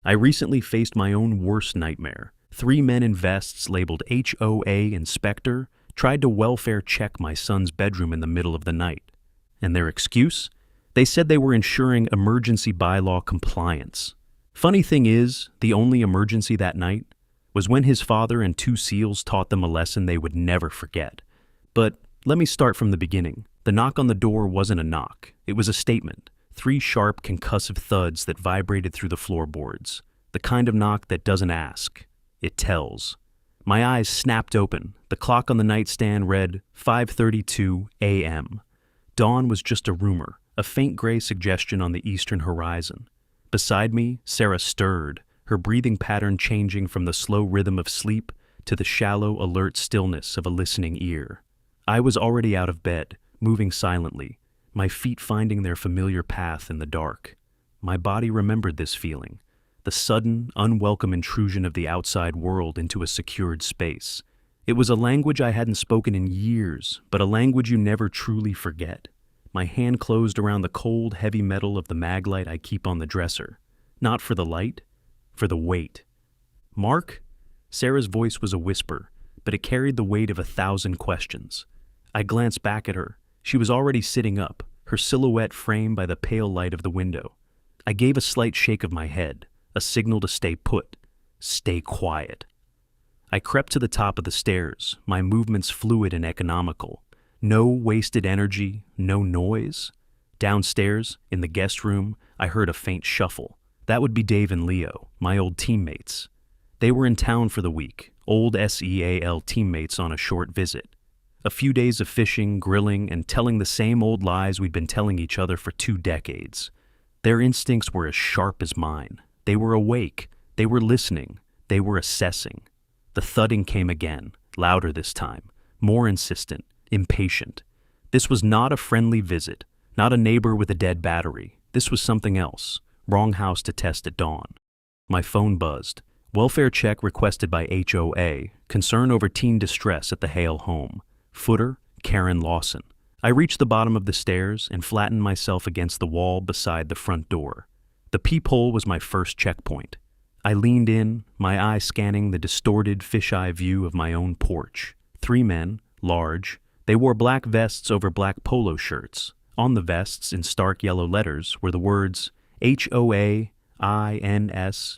I recently faced my own worst nightmare. Three men in vests labeled HOA Inspector tried to welfare check my son's bedroom in the middle of the night. And their excuse? They said they were ensuring emergency bylaw compliance. Funny thing is, the only emergency that night was when his father and two SEALs taught them a lesson they would never forget. But let me start from the beginning. The knock on the door wasn't a knock. It was a statement. Three sharp, concussive thuds that vibrated through the floorboards. The kind of knock that doesn't ask. It tells. My eyes snapped open. The clock on the nightstand read 5:32 a.m. Dawn was just a rumor, a faint gray suggestion on the eastern horizon. Beside me, Sarah stirred, her breathing pattern changing from the slow rhythm of sleep to the shallow, alert stillness of a listening ear. I was already out of bed, moving silently, my feet finding their familiar path in the dark. My body remembered this feeling, the sudden, unwelcome intrusion of the outside world into a secured space. It was a language I hadn't spoken in years, but a language you never truly forget. My hand closed around the cold, heavy metal of the mag light I keep on the dresser. Not for the light, for the weight. "Mark?" Sarah's voice was a whisper, but it carried the weight of 1,000 questions. I glanced back at her. She was already sitting up, her silhouette framed by the pale light of the window. I gave a slight shake of my head, a signal to stay put. Stay quiet. I crept to the top of the stairs, my movements fluid and economical. No wasted energy, no noise. Downstairs, in the guest room, I heard a faint shuffle. That would be Dave and Leo, my old teammates. They were in town for the week, old SEAL teammates on a short visit. A few days of fishing, grilling, and telling the same old lies we'd been telling each other for 2 decades. Their instincts were as sharp as mine. They were awake. They were listening. They were assessing. The thudding came again, louder this time, more insistent, impatient. This was not a friendly visit, not a neighbor with a dead battery. This was something else. Wrong house to test at dawn. My phone buzzed. Welfare check requested by HOA. Concern over teen distress at the Hale home. Footer, Karen Lawson. I reached the bottom of the stairs and flattened myself against the wall beside the front door. The peephole was my first checkpoint. I leaned in, my eyes scanning the distorted fisheye view of my own porch. 3 men, large. They wore black vests over black polo shirts. On the vests, in stark yellow letters, were the words HOA INSPECTOR,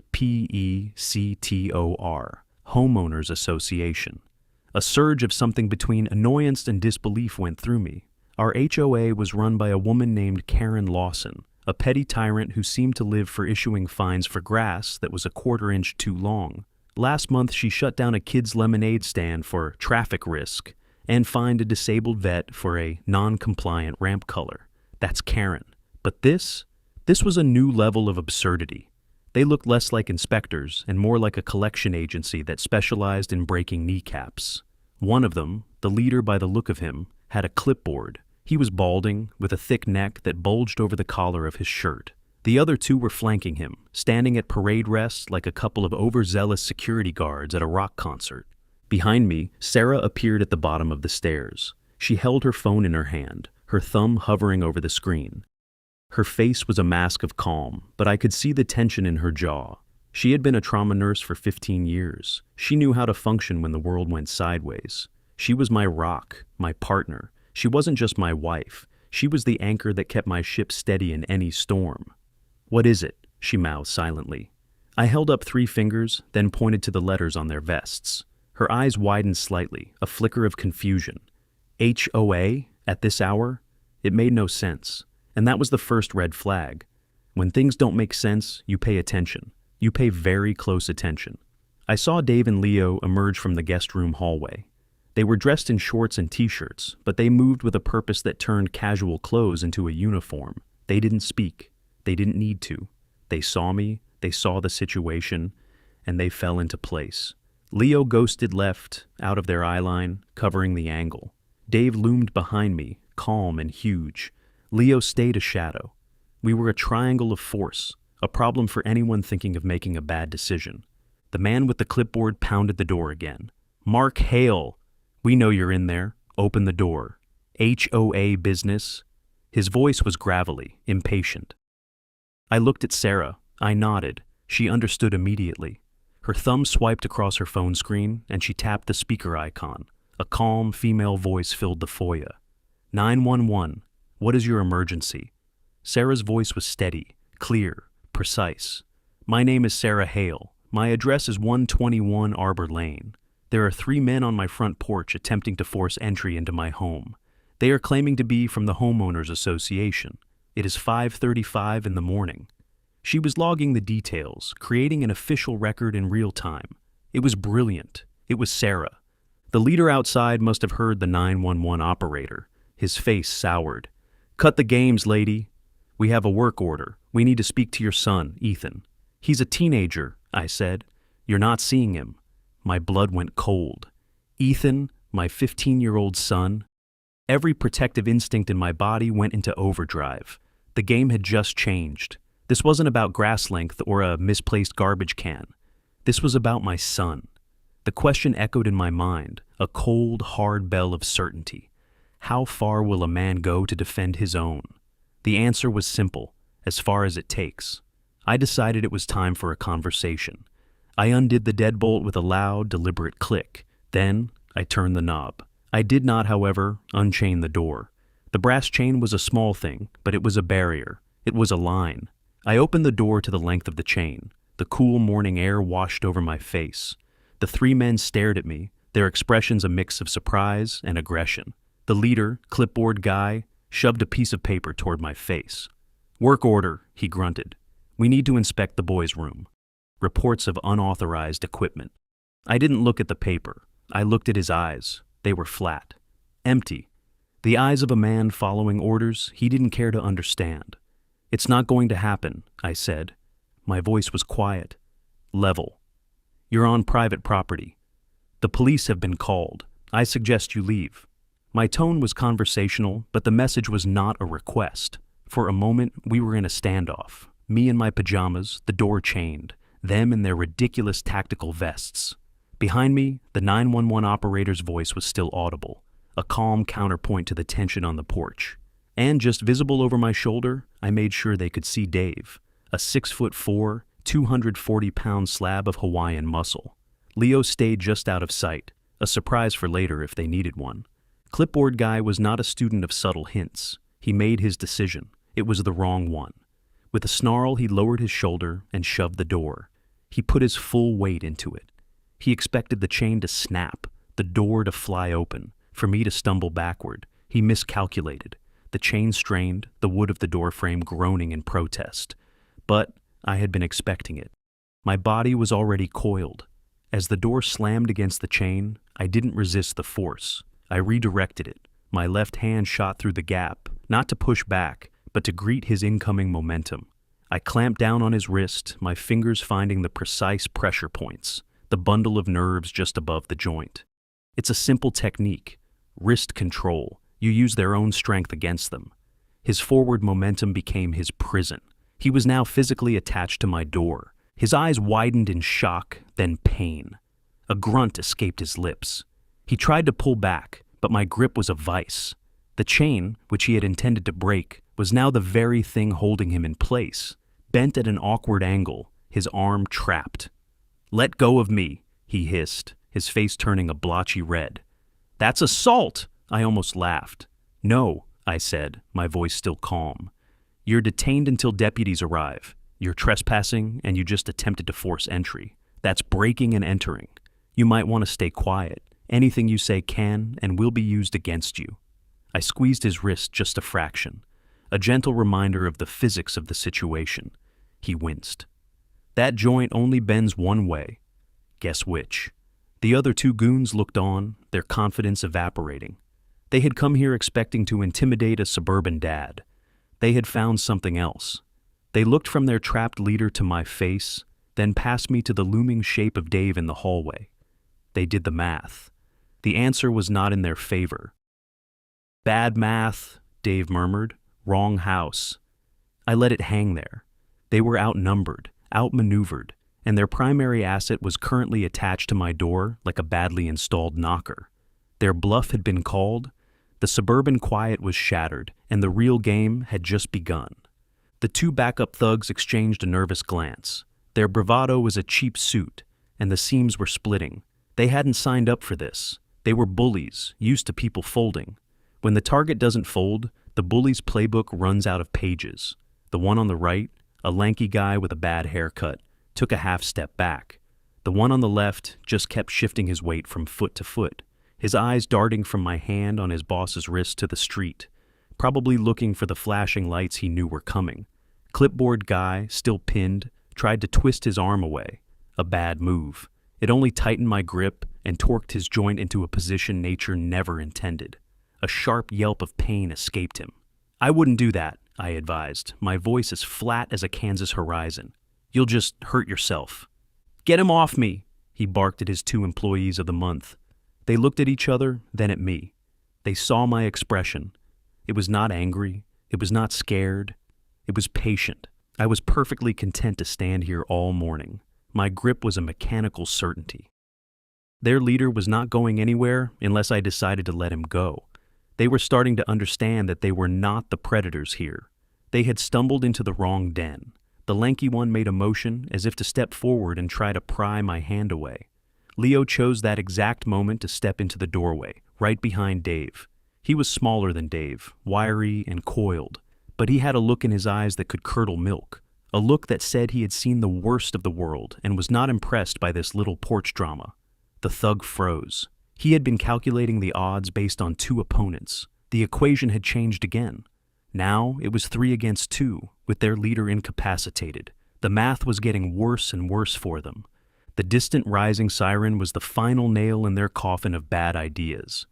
Homeowners Association. A surge of something between annoyance and disbelief went through me. Our HOA was run by a woman named Karen Lawson, a petty tyrant who seemed to live for issuing fines for grass that was a 1/4 inch too long. Last month, she shut down a kid's lemonade stand for traffic risk and fined a disabled vet for a non-compliant ramp color. That's Karen. But this was a new level of absurdity. They looked less like inspectors and more like a collection agency that specialized in breaking kneecaps. One of them, the leader by the look of him, had a clipboard. He was balding, with a thick neck that bulged over the collar of his shirt. The other 2 were flanking him, standing at parade rest like a couple of overzealous security guards at a rock concert. Behind me, Sarah appeared at the bottom of the stairs. She held her phone in her hand, her thumb hovering over the screen. Her face was a mask of calm, but I could see the tension in her jaw. She had been a trauma nurse for 15 years. She knew how to function when the world went sideways. She was my rock, my partner. She wasn't just my wife. She was the anchor that kept my ship steady in any storm. "What is it?" she mouthed silently. I held up 3 fingers, then pointed to the letters on their vests. Her eyes widened slightly, a flicker of confusion. HOA? At this hour? It made no sense. And that was the first red flag. When things don't make sense, you pay attention. You pay very close attention. I saw Dave and Leo emerge from the guest room hallway. They were dressed in shorts and t-shirts, but they moved with a purpose that turned casual clothes into a uniform. They didn't speak. They didn't need to. They saw me, they saw the situation, and they fell into place. Leo ghosted left, out of their eyeline, covering the angle. Dave loomed behind me, calm and huge. Leo stayed a shadow. We were a triangle of force, a problem for anyone thinking of making a bad decision. The man with the clipboard pounded the door again. "Mark Hale! We know you're in there. Open the door. HOA business." His voice was gravelly, impatient. I looked at Sarah. I nodded. She understood immediately. Her thumb swiped across her phone screen, and she tapped the speaker icon. A calm female voice filled the foyer. 911, what is your emergency? Sarah's voice was steady, clear, precise. My name is Sarah Hale. My address is 121 Arbor Lane. There are 3 men on my front porch attempting to force entry into my home. They are claiming to be from the Homeowners Association. It is 5:35 in the morning. She was logging the details, creating an official record in real time. It was brilliant. It was Sarah. The leader outside must have heard the 911 operator. His face soured. Cut the games, lady. We have a work order. We need to speak to your son, Ethan. He's a teenager, I said. You're not seeing him. My blood went cold. Ethan, my 15-year-old son. Every protective instinct in my body went into overdrive. The game had just changed. This wasn't about grass length or a misplaced garbage can. This was about my son. The question echoed in my mind, a cold, hard bell of certainty. How far will a man go to defend his own? The answer was simple, as far as it takes. I decided it was time for a conversation. I undid the deadbolt with a loud, deliberate click. Then, I turned the knob. I did not, however, unchain the door. The brass chain was a small thing, but it was a barrier. It was a line. I opened the door to the length of the chain. The cool morning air washed over my face. The 3 men stared at me, their expressions a mix of surprise and aggression. The leader, clipboard guy, shoved a piece of paper toward my face. Work order, he grunted. We need to inspect the boys' room. Reports of unauthorized equipment. I didn't look at the paper. I looked at his eyes. They were flat. Empty. The eyes of a man following orders he didn't care to understand. It's not going to happen, I said. My voice was quiet. Level. You're on private property. The police have been called. I suggest you leave. My tone was conversational, but the message was not a request. For a moment, we were in a standoff. Me in my pajamas, the door chained, them in their ridiculous tactical vests. Behind me, the 911 operator's voice was still audible, a calm counterpoint to the tension on the porch. And just visible over my shoulder, I made sure they could see Dave, a 6'4", 240-pound slab of Hawaiian muscle. Leo stayed just out of sight, a surprise for later if they needed one. Clipboard guy was not a student of subtle hints. He made his decision. It was the wrong one. With a snarl, he lowered his shoulder and shoved the door. He put his full weight into it. He expected the chain to snap, the door to fly open, for me to stumble backward. He miscalculated. The chain strained, the wood of the door frame groaning in protest. But I had been expecting it. My body was already coiled. As the door slammed against the chain, I didn't resist the force. I redirected it. My left hand shot through the gap, not to push back, but to greet his incoming momentum. I clamped down on his wrist, my fingers finding the precise pressure points, the bundle of nerves just above the joint. It's a simple technique. Wrist control. You use their own strength against them. His forward momentum became his prison. He was now physically attached to my door. His eyes widened in shock, then pain. A grunt escaped his lips. He tried to pull back, but my grip was a vice. The chain, which he had intended to break, was now the very thing holding him in place. Bent at an awkward angle, his arm trapped. "Let go of me," he hissed, his face turning a blotchy red. "That's assault!" I almost laughed. "No," I said, my voice still calm. "You're detained until deputies arrive. You're trespassing, and you just attempted to force entry. That's breaking and entering. You might want to stay quiet. Anything you say can and will be used against you." I squeezed his wrist just a fraction, a gentle reminder of the physics of the situation. He winced. "That joint only bends one way." Guess which? The other 2 goons looked on, their confidence evaporating. They had come here expecting to intimidate a suburban dad. They had found something else. They looked from their trapped leader to my face, then past me to the looming shape of Dave in the hallway. They did the math. The answer was not in their favor. "Bad math," Dave murmured. "Wrong house." I let it hang there. They were outnumbered, outmaneuvered, and their primary asset was currently attached to my door like a badly installed knocker. Their bluff had been called, the suburban quiet was shattered, and the real game had just begun. The 2 backup thugs exchanged a nervous glance. Their bravado was a cheap suit, and the seams were splitting. They hadn't signed up for this. They were bullies, used to people folding. When the target doesn't fold, the bully's playbook runs out of pages. The one on the right, a lanky guy with a bad haircut, took a half step back. The one on the left just kept shifting his weight from foot to foot, his eyes darting from my hand on his boss's wrist to the street, probably looking for the flashing lights he knew were coming. Clipboard guy, still pinned, tried to twist his arm away. A bad move. It only tightened my grip and torqued his joint into a position nature never intended. A sharp yelp of pain escaped him. "I wouldn't do that," I advised, my voice as flat as a Kansas horizon. "You'll just hurt yourself." "Get him off me," he barked at his 2 employees of the month. They looked at each other, then at me. They saw my expression. It was not angry. It was not scared. It was patient. I was perfectly content to stand here all morning. My grip was a mechanical certainty. Their leader was not going anywhere unless I decided to let him go. They were starting to understand that they were not the predators here. They had stumbled into the wrong den. The lanky one made a motion as if to step forward and try to pry my hand away. Leo chose that exact moment to step into the doorway, right behind Dave. He was smaller than Dave, wiry and coiled, but he had a look in his eyes that could curdle milk, a look that said he had seen the worst of the world and was not impressed by this little porch drama. The thug froze. He had been calculating the odds based on 2 opponents. The equation had changed again. Now it was 3 against 2, with their leader incapacitated. The math was getting worse and worse for them. The distant rising siren was the final nail in their coffin of bad ideas.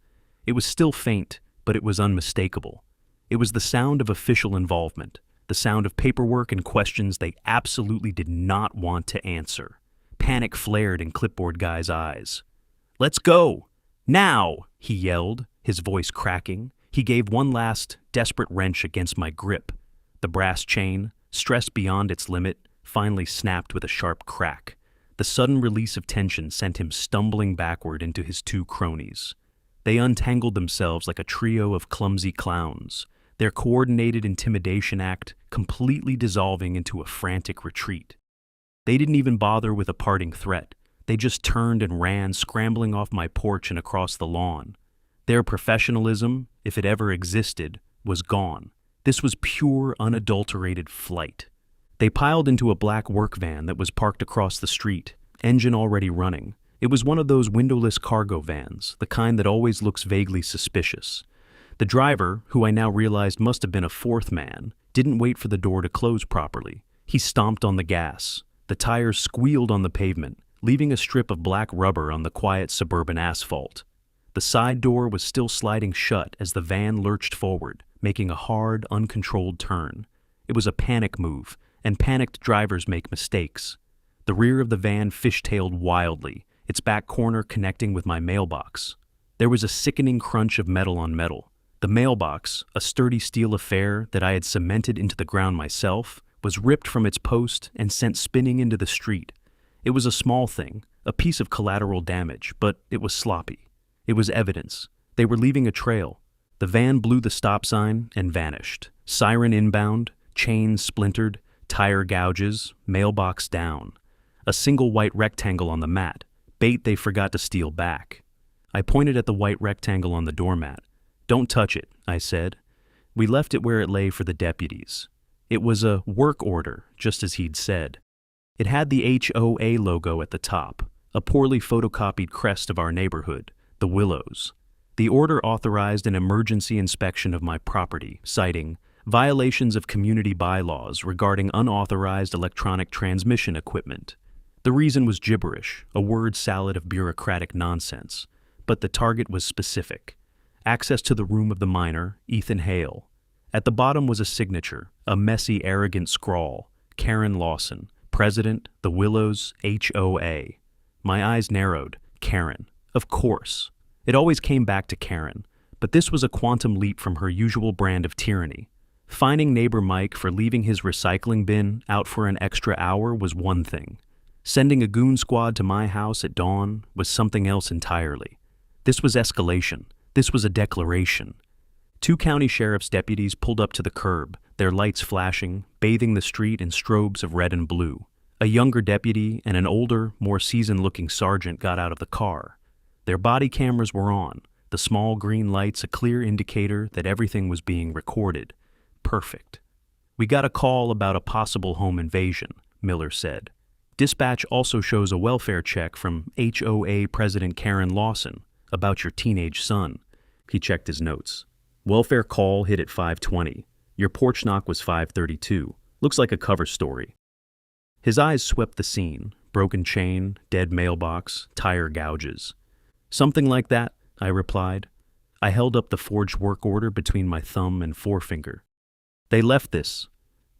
It was still faint, but it was unmistakable. It was the sound of official involvement, the sound of paperwork and questions they absolutely did not want to answer. Panic flared in Clipboard Guy's eyes. "Let's go! Now!" he yelled, his voice cracking. He gave one last, desperate wrench against my grip. The brass chain, stressed beyond its limit, finally snapped with a sharp crack. The sudden release of tension sent him stumbling backward into his 2 cronies. They untangled themselves like a trio of clumsy clowns, their coordinated intimidation act completely dissolving into a frantic retreat. They didn't even bother with a parting threat. They just turned and ran, scrambling off my porch and across the lawn. Their professionalism, if it ever existed, was gone. This was pure, unadulterated flight. They piled into a black work van that was parked across the street, engine already running. It was one of those windowless cargo vans, the kind that always looks vaguely suspicious. The driver, who I now realized must have been a 4th man, didn't wait for the door to close properly. He stomped on the gas. The tires squealed on the pavement, leaving a strip of black rubber on the quiet suburban asphalt. The side door was still sliding shut as the van lurched forward, making a hard, uncontrolled turn. It was a panic move, and panicked drivers make mistakes. The rear of the van fishtailed wildly, its back corner connecting with my mailbox. There was a sickening crunch of metal on metal. The mailbox, a sturdy steel affair that I had cemented into the ground myself, was ripped from its post and sent spinning into the street. It was a small thing, a piece of collateral damage, but it was sloppy. It was evidence. They were leaving a trail. The van blew the stop sign and vanished. Siren inbound, chains splintered, tire gouges, mailbox down. A single white rectangle on the mat, bait they forgot to steal back. I pointed at the white rectangle on the doormat. "Don't touch it," I said. We left it where it lay for the deputies. It was a work order, just as he'd said. It had the HOA logo at the top, a poorly photocopied crest of our neighborhood, the Willows. The order authorized an emergency inspection of my property, citing violations of community bylaws regarding unauthorized electronic transmission equipment. The reason was gibberish, a word salad of bureaucratic nonsense, but the target was specific. Access to the room of the minor, Ethan Hale. At the bottom was a signature, a messy, arrogant scrawl, Karen Lawson, President, the Willows, HOA. My eyes narrowed. Karen. Of course. It always came back to Karen, but this was a quantum leap from her usual brand of tyranny. Fining neighbor Mike for leaving his recycling bin out for an extra hour was one thing. Sending a goon squad to my house at dawn was something else entirely. This was escalation. This was a declaration. 2 county sheriff's deputies pulled up to the curb, their lights flashing, bathing the street in strobes of red and blue. A younger deputy and an older, more seasoned-looking sergeant got out of the car. Their body cameras were on, the small green lights a clear indicator that everything was being recorded. Perfect. "We got a call about a possible home invasion," Miller said. "Dispatch also shows a welfare check from HOA President Karen Lawson about your teenage son." He checked his notes. "Welfare call hit at 5:20. Your porch knock was 5:32. Looks like a cover story." His eyes swept the scene. Broken chain, dead mailbox, tire gouges. "Something like that," I replied. I held up the forged work order between my thumb and forefinger. "They left this."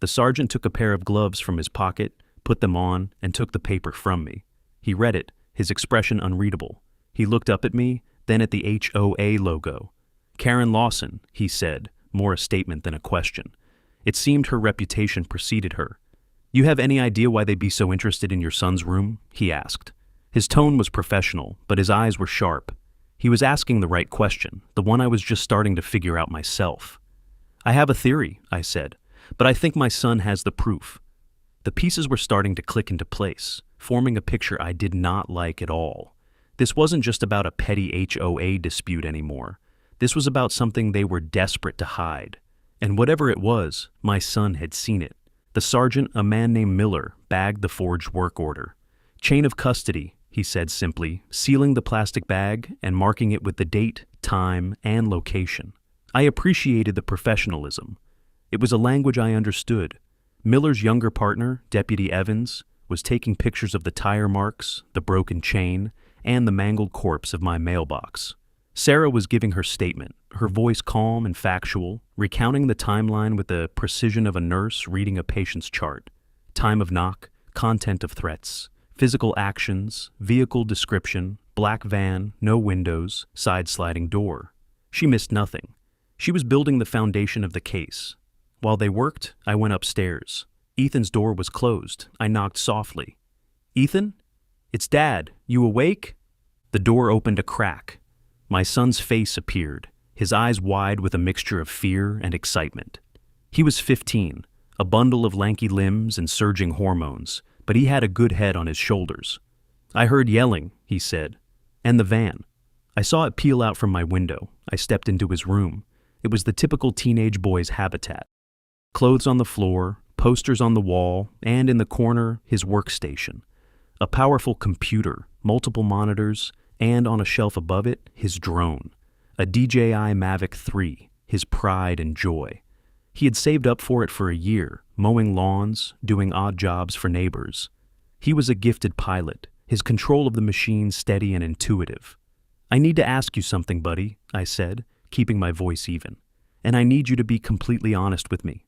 The sergeant took a pair of gloves from his pocket, put them on, and took the paper from me. He read it, his expression unreadable. He looked up at me, then at the HOA logo. "Karen Lawson," he said, more a statement than a question. It seemed her reputation preceded her. "You have any idea why they'd be so interested in your son's room?" he asked. His tone was professional, but his eyes were sharp. He was asking the right question, the one I was just starting to figure out myself. "I have a theory," I said, "but I think my son has the proof." The pieces were starting to click into place, forming a picture I did not like at all. This wasn't just about a petty HOA dispute anymore. This was about something they were desperate to hide. And whatever it was, my son had seen it. The sergeant, a man named Miller, bagged the forged work order. "Chain of custody," he said simply, sealing the plastic bag and marking it with the date, time, and location. I appreciated the professionalism. It was a language I understood. Miller's younger partner, Deputy Evans, was taking pictures of the tire marks, the broken chain, and the mangled corpse of my mailbox. Sarah was giving her statement, her voice calm and factual, recounting the timeline with the precision of a nurse reading a patient's chart. Time of knock, content of threats, physical actions, vehicle description, black van, no windows, side-sliding door. She missed nothing. She was building the foundation of the case. While they worked, I went upstairs. Ethan's door was closed. I knocked softly. "Ethan? It's Dad. You awake?" The door opened a crack. My son's face appeared, his eyes wide with a mixture of fear and excitement. He was 15, a bundle of lanky limbs and surging hormones, but he had a good head on his shoulders. "I heard yelling," he said, "and the van." I saw it peel out from my window. I stepped into his room. It was the typical teenage boy's habitat. Clothes on the floor, posters on the wall, and in the corner, his workstation. A powerful computer, multiple monitors, and on a shelf above it, his drone. A DJI Mavic 3, his pride and joy. He had saved up for it for a year, mowing lawns, doing odd jobs for neighbors. He was a gifted pilot, his control of the machine steady and intuitive. "I need to ask you something, buddy," I said, keeping my voice even. "And I need you to be completely honest with me.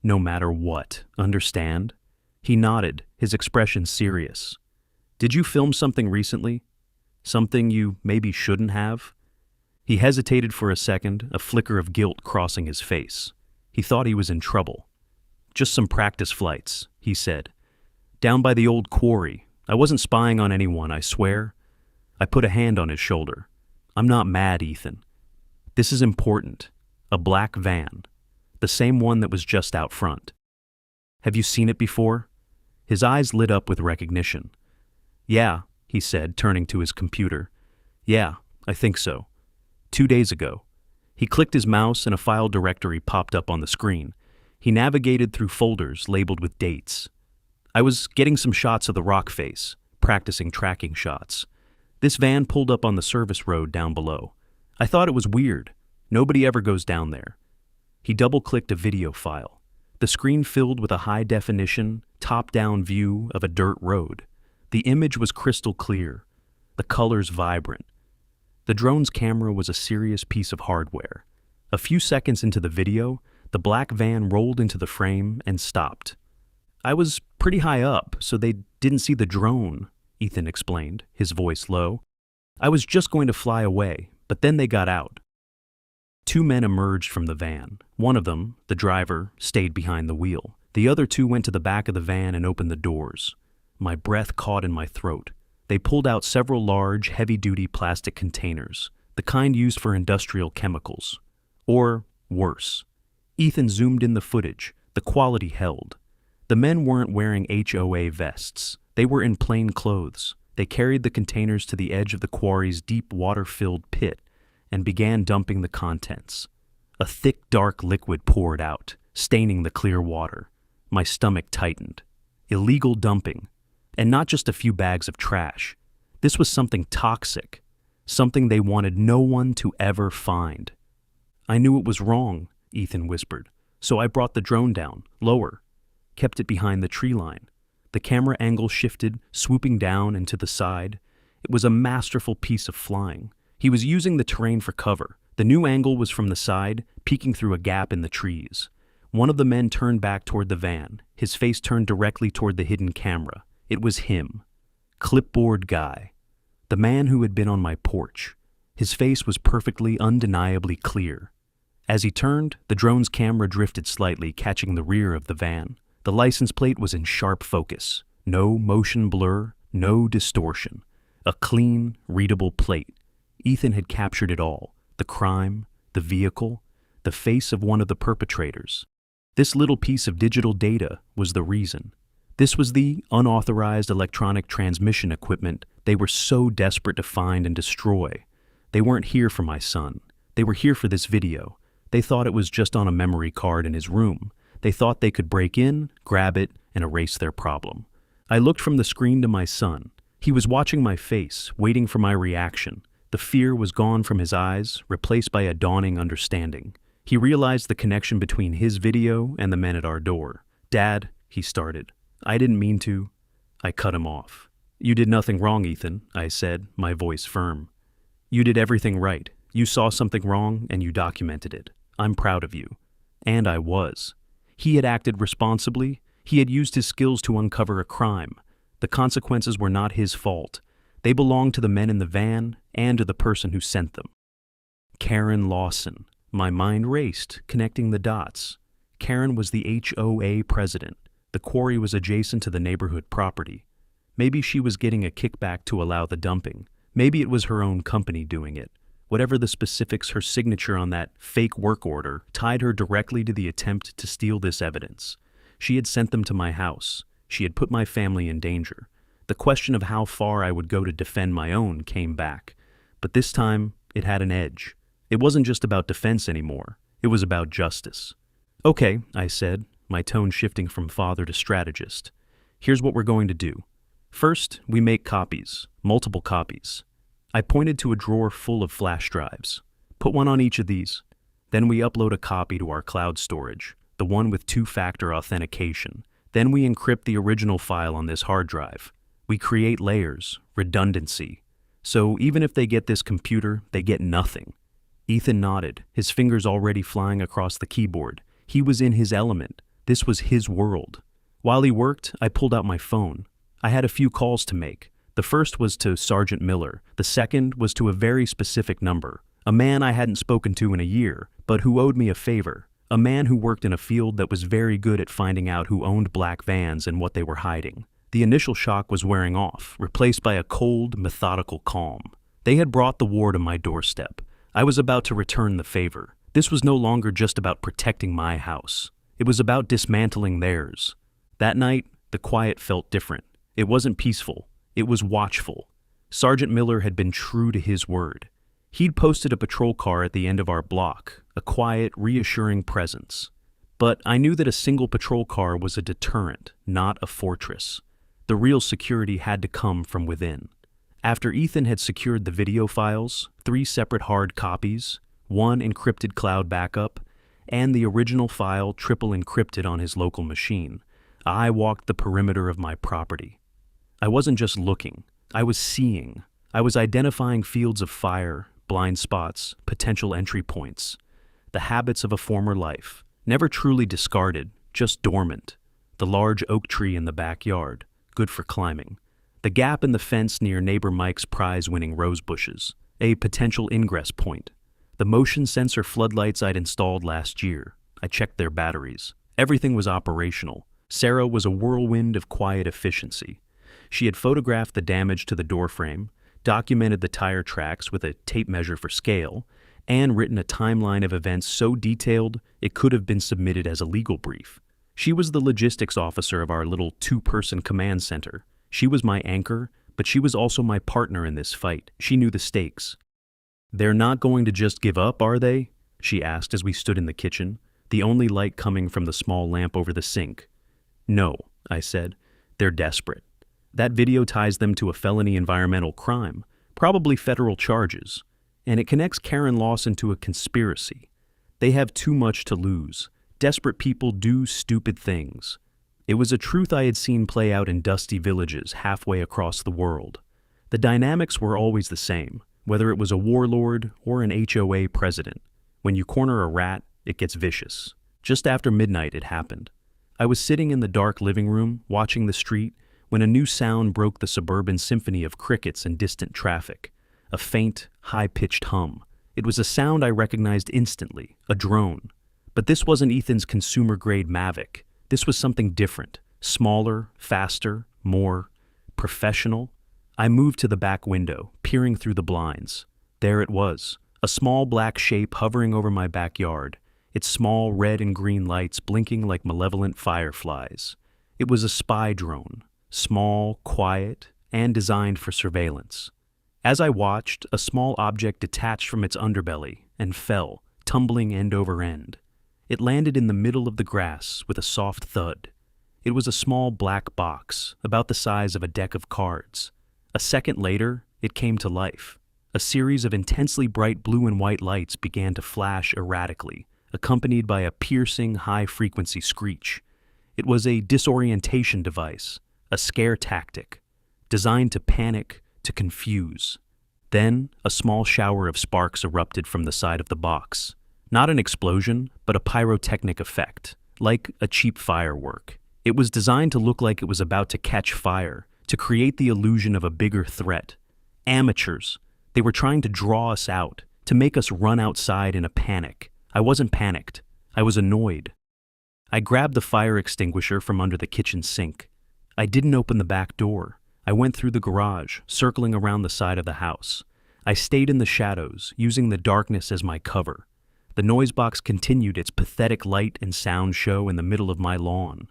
No matter what, understand?" He nodded, his expression serious. "Did you film something recently? Something you maybe shouldn't have?" He hesitated for a second, a flicker of guilt crossing his face. He thought he was in trouble. "Just some practice flights," he said. "Down by the old quarry. I wasn't spying on anyone, I swear." I put a hand on his shoulder. "I'm not mad, Ethan. This is important. A black van. The same one that was just out front. Have you seen it before?" His eyes lit up with recognition. "Yeah," he said, turning to his computer. "Yeah, I think so. 2 days ago." He clicked his mouse and a file directory popped up on the screen. He navigated through folders labeled with dates. "I was getting some shots of the rock face, practicing tracking shots. This van pulled up on the service road down below. I thought it was weird. Nobody ever goes down there." He double-clicked a video file. The screen filled with a high-definition, top-down view of a dirt road. The image was crystal clear, the colors vibrant. The drone's camera was a serious piece of hardware. A few seconds into the video, the black van rolled into the frame and stopped. "I was pretty high up, so they didn't see the drone," Ethan explained, his voice low. "I was just going to fly away, but then they got out." 2 men emerged from the van. One of them, the driver, stayed behind the wheel. The other 2 went to the back of the van and opened the doors. My breath caught in my throat. They pulled out several large, heavy-duty plastic containers, the kind used for industrial chemicals. Or worse. Ethan zoomed in the footage. The quality held. The men weren't wearing HOA vests. They were in plain clothes. They carried the containers to the edge of the quarry's deep water-filled pit and began dumping the contents. A thick, dark liquid poured out, staining the clear water. My stomach tightened. Illegal dumping. And not just a few bags of trash. This was something toxic. Something they wanted no one to ever find. "I knew it was wrong," Ethan whispered. "So I brought the drone down, lower. Kept it behind the tree line. The camera angle shifted, swooping down and to the side. It was a masterful piece of flying. He was using the terrain for cover. The new angle was from the side, peeking through a gap in the trees. One of the men turned back toward the van, his face turned directly toward the hidden camera. It was him. Clipboard guy. The man who had been on my porch. His face was perfectly, undeniably clear. As he turned, the drone's camera drifted slightly, catching the rear of the van. The license plate was in sharp focus. No motion blur, no distortion. A clean, readable plate. Ethan had captured it all. The crime, the vehicle, the face of one of the perpetrators. This little piece of digital data was the reason. This was the unauthorized electronic transmission equipment they were so desperate to find and destroy. They weren't here for my son. They were here for this video. They thought it was just on a memory card in his room. They thought they could break in, grab it, and erase their problem. I looked from the screen to my son. He was watching my face, waiting for my reaction. The fear was gone from his eyes, replaced by a dawning understanding. He realized the connection between his video and the men at our door. "Dad," he started. "I didn't mean to." I cut him off. "You did nothing wrong, Ethan," I said, my voice firm. "You did everything right. You saw something wrong and you documented it. I'm proud of you." And I was. He had acted responsibly. He had used his skills to uncover a crime. The consequences were not his fault. They belonged to the men in the van and to the person who sent them. Karen Lawson. My mind raced, connecting the dots. Karen was the HOA president. The quarry was adjacent to the neighborhood property. Maybe she was getting a kickback to allow the dumping. Maybe it was her own company doing it. Whatever the specifics, her signature on that fake work order tied her directly to the attempt to steal this evidence. She had sent them to my house. She had put my family in danger. The question of how far I would go to defend my own came back. But this time, it had an edge. It wasn't just about defense anymore. It was about justice. "Okay," I said, my tone shifting from father to strategist. "Here's what we're going to do. First, we make copies, multiple copies." I pointed to a drawer full of flash drives. "Put one on each of these. Then we upload a copy to our cloud storage, the one with two-factor authentication. Then we encrypt the original file on this hard drive. We create layers, redundancy. So even if they get this computer, they get nothing." Ethan nodded, his fingers already flying across the keyboard. He was in his element. This was his world. While he worked, I pulled out my phone. I had a few calls to make. The first was to Sergeant Miller. The second was to a very specific number. A man I hadn't spoken to in a year, but who owed me a favor. A man who worked in a field that was very good at finding out who owned black vans and what they were hiding. The initial shock was wearing off, replaced by a cold, methodical calm. They had brought the war to my doorstep. I was about to return the favor. This was no longer just about protecting my house. It was about dismantling theirs. That night, the quiet felt different. It wasn't peaceful. It was watchful. Sergeant Miller had been true to his word. He'd posted a patrol car at the end of our block, a quiet, reassuring presence. But I knew that a single patrol car was a deterrent, not a fortress. The real security had to come from within. After Ethan had secured the video files, 3 separate hard copies, 1 encrypted cloud backup, and the original file triple encrypted on his local machine, I walked the perimeter of my property. I wasn't just looking, I was seeing. I was identifying fields of fire, blind spots, potential entry points. The habits of a former life, never truly discarded, just dormant. The large oak tree in the backyard, good for climbing. The gap in the fence near neighbor Mike's prize-winning rose bushes, a potential ingress point. The motion sensor floodlights I'd installed last year. I checked their batteries. Everything was operational. Sarah was a whirlwind of quiet efficiency. She had photographed the damage to the doorframe, documented the tire tracks with a tape measure for scale, and written a timeline of events so detailed it could have been submitted as a legal brief. She was the logistics officer of our little two-person command center. She was my anchor, but she was also my partner in this fight. She knew the stakes. "They're not going to just give up, are they?" she asked as we stood in the kitchen, the only light coming from the small lamp over the sink. "No," I said. "They're desperate. That video ties them to a felony environmental crime, probably federal charges, and it connects Karen Lawson to a conspiracy. They have too much to lose. Desperate people do stupid things." It was a truth I had seen play out in dusty villages halfway across the world. The dynamics were always the same, whether it was a warlord or an HOA president. When you corner a rat, it gets vicious. Just after midnight, it happened. I was sitting in the dark living room, watching the street, when a new sound broke the suburban symphony of crickets and distant traffic. A faint, high-pitched hum. It was a sound I recognized instantly, a drone. But this wasn't Ethan's consumer-grade Mavic. This was something different, smaller, faster, more professional. I moved to the back window, peering through the blinds. There it was, a small black shape hovering over my backyard, its small red and green lights blinking like malevolent fireflies. It was a spy drone, small, quiet, and designed for surveillance. As I watched, a small object detached from its underbelly and fell, tumbling end over end. It landed in the middle of the grass with a soft thud. It was a small black box, about the size of a deck of cards. A second later, it came to life. A series of intensely bright blue and white lights began to flash erratically, accompanied by a piercing, high-frequency screech. It was a disorientation device, a scare tactic, designed to panic, to confuse. Then, a small shower of sparks erupted from the side of the box. Not an explosion, but a pyrotechnic effect, like a cheap firework. It was designed to look like it was about to catch fire, to create the illusion of a bigger threat. Amateurs. They were trying to draw us out, to make us run outside in a panic. I wasn't panicked. I was annoyed. I grabbed the fire extinguisher from under the kitchen sink. I didn't open the back door. I went through the garage, circling around the side of the house. I stayed in the shadows, using the darkness as my cover. The noise box continued its pathetic light and sound show in the middle of my lawn.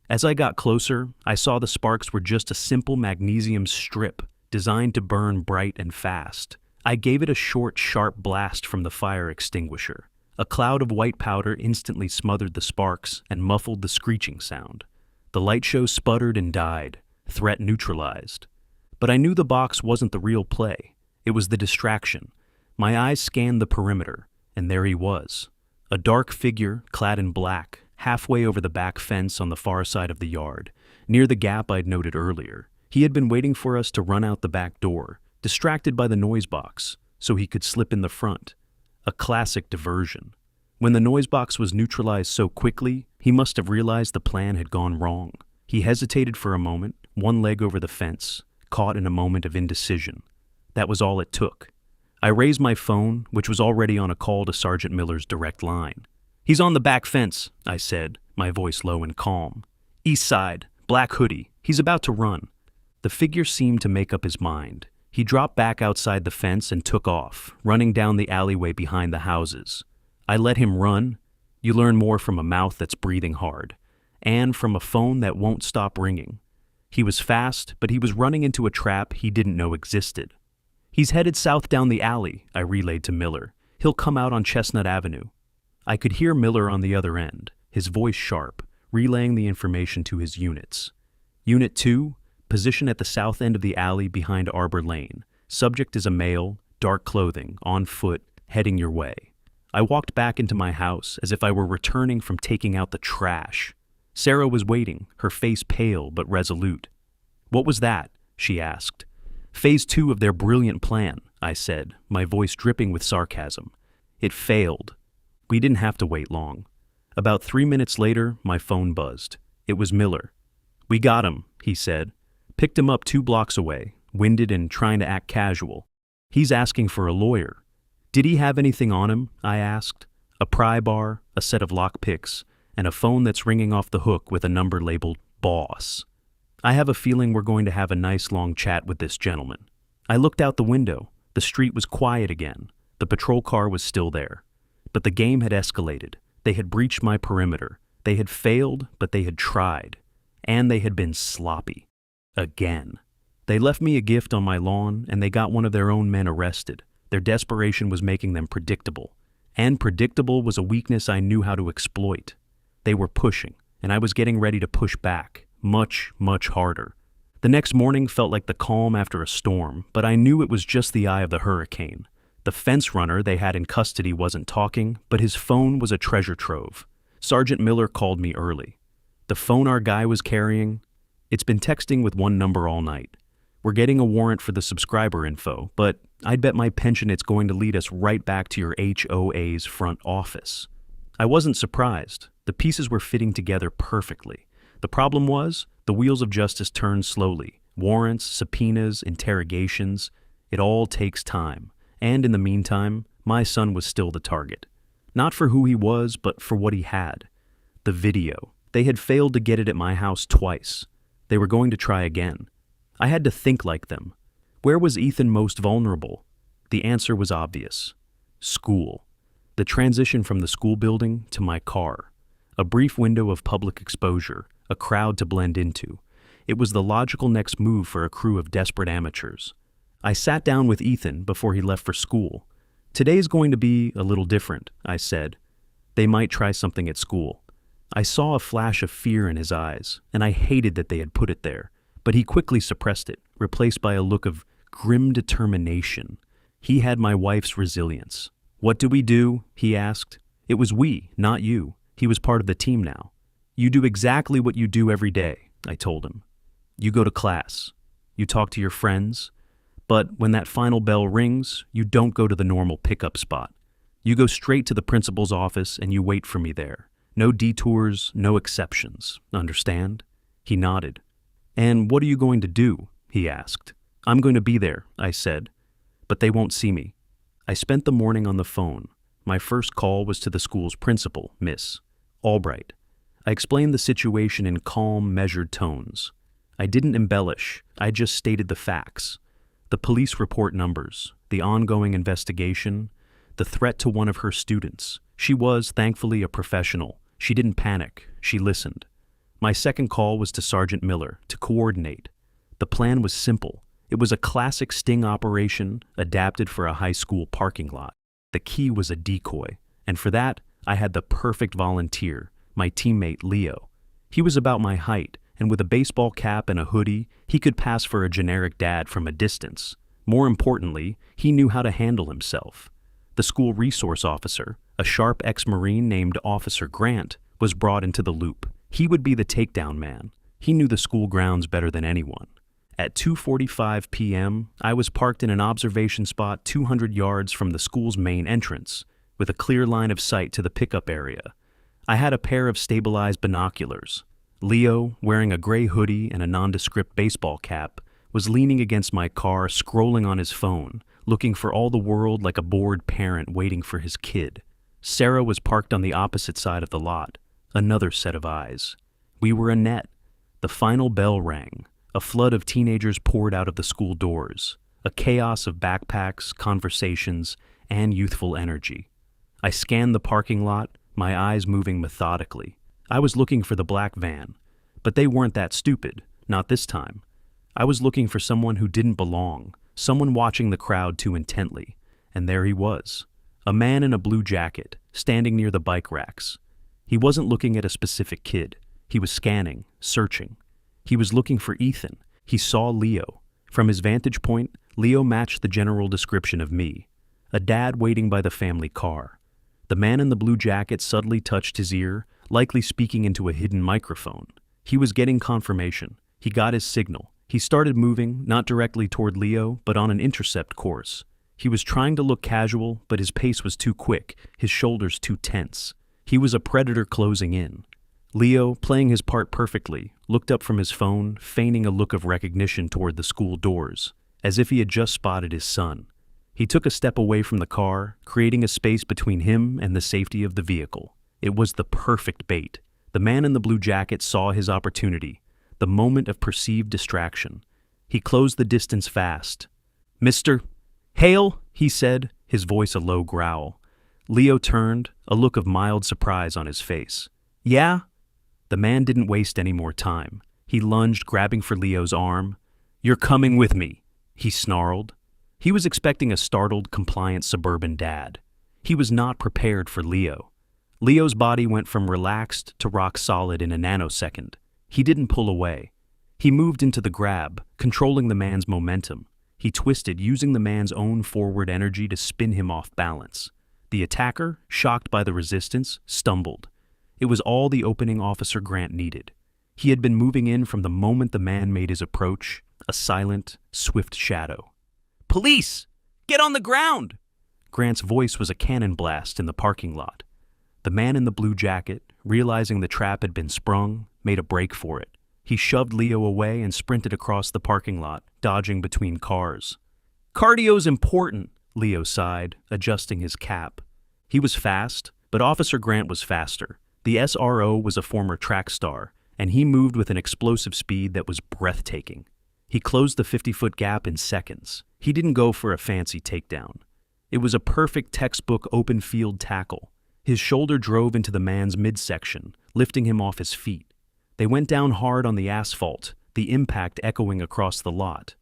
As I got closer, I saw the sparks were just a simple magnesium strip designed to burn bright and fast. I gave it a short, sharp blast from the fire extinguisher. A cloud of white powder instantly smothered the sparks and muffled the screeching sound. The light show sputtered and died, threat neutralized. But I knew the box wasn't the real play. It was the distraction. My eyes scanned the perimeter, and there he was. A dark figure, clad in black, halfway over the back fence on the far side of the yard, near the gap I'd noted earlier. He had been waiting for us to run out the back door, distracted by the noise box, so he could slip in the front. A classic diversion. When the noise box was neutralized so quickly, he must have realized the plan had gone wrong. He hesitated for a moment, one leg over the fence, caught in a moment of indecision. That was all it took. I raised my phone, which was already on a call to Sergeant Miller's direct line. "He's on the back fence," I said, my voice low and calm. "East side, black hoodie. He's about to run." The figure seemed to make up his mind. He dropped back outside the fence and took off, running down the alleyway behind the houses. I let him run. You learn more from a mouth that's breathing hard, and from a phone that won't stop ringing. He was fast, but he was running into a trap he didn't know existed. "He's headed south down the alley," I relayed to Miller. "He'll come out on Chestnut Avenue." I could hear Miller on the other end, his voice sharp, relaying the information to his units. "Unit 2, position at the south end of the alley behind Arbor Lane. Subject is a male, dark clothing, on foot, heading your way." I walked back into my house as if I were returning from taking out the trash. Sarah was waiting, her face pale but resolute. "What was that?" she asked. "Phase 2 of their brilliant plan," I said, my voice dripping with sarcasm. "It failed." We didn't have to wait long. About 3 minutes later, my phone buzzed. It was Miller. "We got him," he said. "Picked him up 2 blocks away, winded and trying to act casual. He's asking for a lawyer." "Did he have anything on him?" I asked. "A pry bar, a set of lockpicks, and a phone that's ringing off the hook with a number labeled Boss. I have a feeling we're going to have a nice long chat with this gentleman." I looked out the window. The street was quiet again. The patrol car was still there. But the game had escalated. They had breached my perimeter. They had failed, but they had tried. And they had been sloppy. Again. They left me a gift on my lawn, and they got one of their own men arrested. Their desperation was making them predictable. And predictable was a weakness I knew how to exploit. They were pushing, and I was getting ready to push back, much, much harder. The next morning felt like the calm after a storm, but I knew it was just the eye of the hurricane. The fence runner they had in custody wasn't talking, but his phone was a treasure trove. Sergeant Miller called me early. The phone our guy was carrying, it's been texting with one number all night. We're getting a warrant for the subscriber info, but I'd bet my pension it's going to lead us right back to your HOA's front office. I wasn't surprised. The pieces were fitting together perfectly. The problem was, the wheels of justice turn slowly. Warrants, subpoenas, interrogations, it all takes time. And in the meantime, my son was still the target. Not for who he was, but for what he had. The video. They had failed to get it at my house twice. They were going to try again. I had to think like them. Where was Ethan most vulnerable? The answer was obvious. School. The transition from the school building to my car. A brief window of public exposure, a crowd to blend into. It was the logical next move for a crew of desperate amateurs. I sat down with Ethan before he left for school. Today's going to be a little different, I said. They might try something at school. I saw a flash of fear in his eyes, and I hated that they had put it there. But he quickly suppressed it, replaced by a look of grim determination. He had my wife's resilience. What do we do? He asked. It was we, not you. He was part of the team now. You do exactly what you do every day, I told him. You go to class. You talk to your friends. But when that final bell rings, you don't go to the normal pickup spot. You go straight to the principal's office and you wait for me there. No detours, no exceptions. Understand? He nodded. And what are you going to do? He asked. I'm going to be there, I said. But they won't see me. I spent the morning on the phone. My first call was to the school's principal, Miss Albright. I explained the situation in calm, measured tones. I didn't embellish. I just stated the facts. The police report numbers, the ongoing investigation, the threat to one of her students. She was, thankfully, a professional. She didn't panic. She listened. My second call was to Sergeant Miller to coordinate. The plan was simple. It was a classic sting operation adapted for a high school parking lot. The key was a decoy, and for that, I had the perfect volunteer, my teammate Leo. He was about my height, and with a baseball cap and a hoodie, he could pass for a generic dad from a distance. More importantly, he knew how to handle himself. The school resource officer, a sharp ex-Marine named Officer Grant, was brought into the loop. He would be the takedown man. He knew the school grounds better than anyone. At 2:45 p.m., I was parked in an observation spot 200 yards from the school's main entrance, with a clear line of sight to the pickup area. I had a pair of stabilized binoculars. Leo, wearing a gray hoodie and a nondescript baseball cap, was leaning against my car, scrolling on his phone, looking for all the world like a bored parent waiting for his kid. Sarah was parked on the opposite side of the lot. Another set of eyes. We were a net. The final bell rang. A flood of teenagers poured out of the school doors. A chaos of backpacks, conversations, and youthful energy. I scanned the parking lot, my eyes moving methodically. I was looking for the black van, but they weren't that stupid, not this time. I was looking for someone who didn't belong, someone watching the crowd too intently. And there he was. A man in a blue jacket, standing near the bike racks. He wasn't looking at a specific kid. He was scanning, searching. He was looking for Ethan. He saw Leo. From his vantage point, Leo matched the general description of me. A dad waiting by the family car. The man in the blue jacket suddenly touched his ear, likely speaking into a hidden microphone. He was getting confirmation. He got his signal. He started moving, not directly toward Leo, but on an intercept course. He was trying to look casual, but his pace was too quick, his shoulders too tense. He was a predator closing in. Leo, playing his part perfectly, looked up from his phone, feigning a look of recognition toward the school doors, as if he had just spotted his son. He took a step away from the car, creating a space between him and the safety of the vehicle. It was the perfect bait. The man in the blue jacket saw his opportunity, the moment of perceived distraction. He closed the distance fast. "Mr. Hale," he said, his voice a low growl. Leo turned, a look of mild surprise on his face. "Yeah?" The man didn't waste any more time. He lunged, grabbing for Leo's arm. "You're coming with me," he snarled. He was expecting a startled, compliant suburban dad. He was not prepared for Leo. Leo's body went from relaxed to rock solid in a nanosecond. He didn't pull away. He moved into the grab, controlling the man's momentum. He twisted, using the man's own forward energy to spin him off balance. The attacker, shocked by the resistance, stumbled. It was all the opening Officer Grant needed. He had been moving in from the moment the man made his approach, a silent, swift shadow. "Police! Get on the ground!" Grant's voice was a cannon blast in the parking lot. The man in the blue jacket, realizing the trap had been sprung, made a break for it. He shoved Leo away and sprinted across the parking lot, dodging between cars. "Cardio's important," Leo sighed, adjusting his cap. He was fast, but Officer Grant was faster. The SRO was a former track star, and he moved with an explosive speed that was breathtaking. He closed the 50-foot gap in seconds. He didn't go for a fancy takedown. It was a perfect textbook open field tackle. His shoulder drove into the man's midsection, lifting him off his feet. They went down hard on the asphalt, the impact echoing across the lot.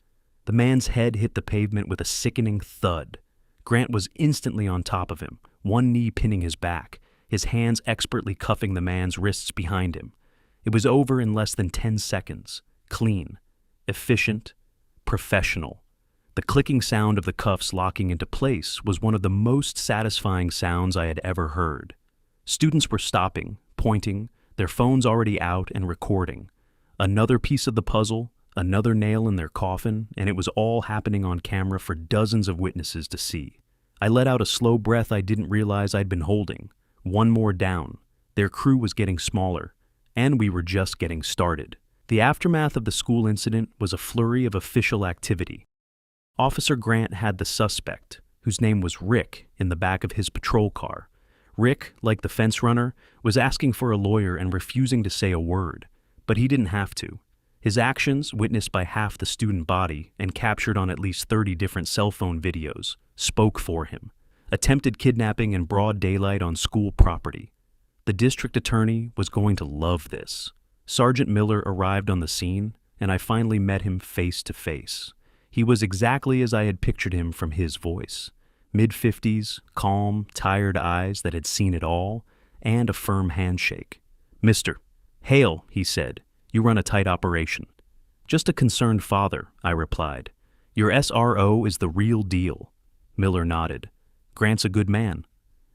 The man's head hit the pavement with a sickening thud. Grant was instantly on top of him, one knee pinning his back, his hands expertly cuffing the man's wrists behind him. It was over in less than 10 seconds. Clean, efficient, professional. The clicking sound of the cuffs locking into place was one of the most satisfying sounds I had ever heard. Students were stopping, pointing, their phones already out and recording. Another piece of the puzzle, another nail in their coffin, and it was all happening on camera for dozens of witnesses to see. I let out a slow breath I didn't realize I'd been holding. One more down. Their crew was getting smaller, and we were just getting started. The aftermath of the school incident was a flurry of official activity. Officer Grant had the suspect, whose name was Rick, in the back of his patrol car. Rick, like the fence runner, was asking for a lawyer and refusing to say a word, but he didn't have to. His actions, witnessed by half the student body and captured on at least 30 different cell phone videos, spoke for him. Attempted kidnapping in broad daylight on school property. The district attorney was going to love this. Sergeant Miller arrived on the scene, and I finally met him face to face. He was exactly as I had pictured him from his voice. Mid-50s, calm, tired eyes that had seen it all, and a firm handshake. "Mister, hail," he said. "You run a tight operation." "Just a concerned father," I replied. "Your SRO is the real deal." Miller nodded. "Grant's a good man."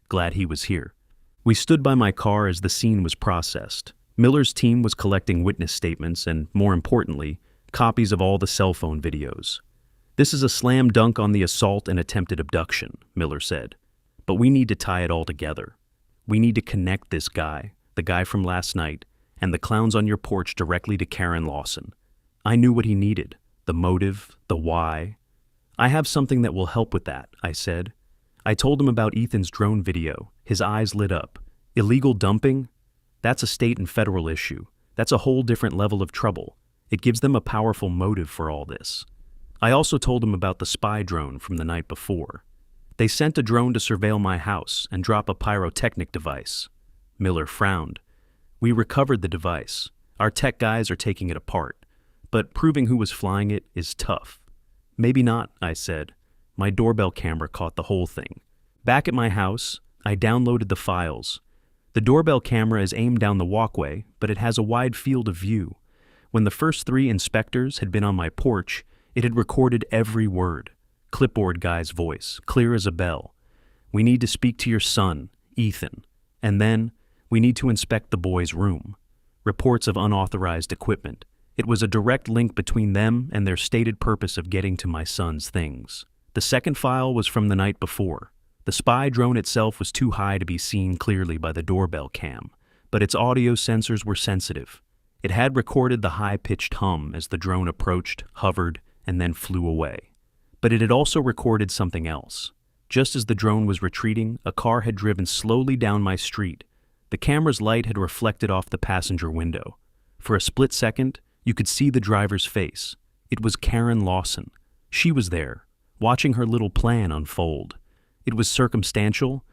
Glad he was here. We stood by my car as the scene was processed. Miller's team was collecting witness statements and, more importantly, copies of all the cell phone videos. "This is a slam dunk on the assault and attempted abduction," Miller said. "But we need to tie it all together. We need to connect this guy, the guy from last night, and the clowns on your porch directly to Karen Lawson. I knew what he needed, the motive, the why. I have something that will help with that," I said. I told him about Ethan's drone video. His eyes lit up. "Illegal dumping? That's a state and federal issue. That's a whole different level of trouble. It gives them a powerful motive for all this." I also told him about the spy drone from the night before. "They sent a drone to surveil my house and drop a pyrotechnic device." Miller frowned. "We recovered the device. Our tech guys are taking it apart. But proving who was flying it is tough." "Maybe not," I said. My doorbell camera caught the whole thing. Back at my house, I downloaded the files. The doorbell camera is aimed down the walkway, but it has a wide field of view. When the first 3 inspectors had been on my porch, it had recorded every word. Clipboard guy's voice, clear as a bell. "We need to speak to your son, Ethan. And then, we need to inspect the boy's room." Reports of unauthorized equipment. It was a direct link between them and their stated purpose of getting to my son's things. The second file was from the night before. The spy drone itself was too high to be seen clearly by the doorbell cam, but its audio sensors were sensitive. It had recorded the high-pitched hum as the drone approached, hovered, and then flew away. But it had also recorded something else. Just as the drone was retreating, a car had driven slowly down my street. The camera's light had reflected off the passenger window. For a split second, you could see the driver's face. It was Karen Lawson. She was there, watching her little plan unfold. It was circumstantial,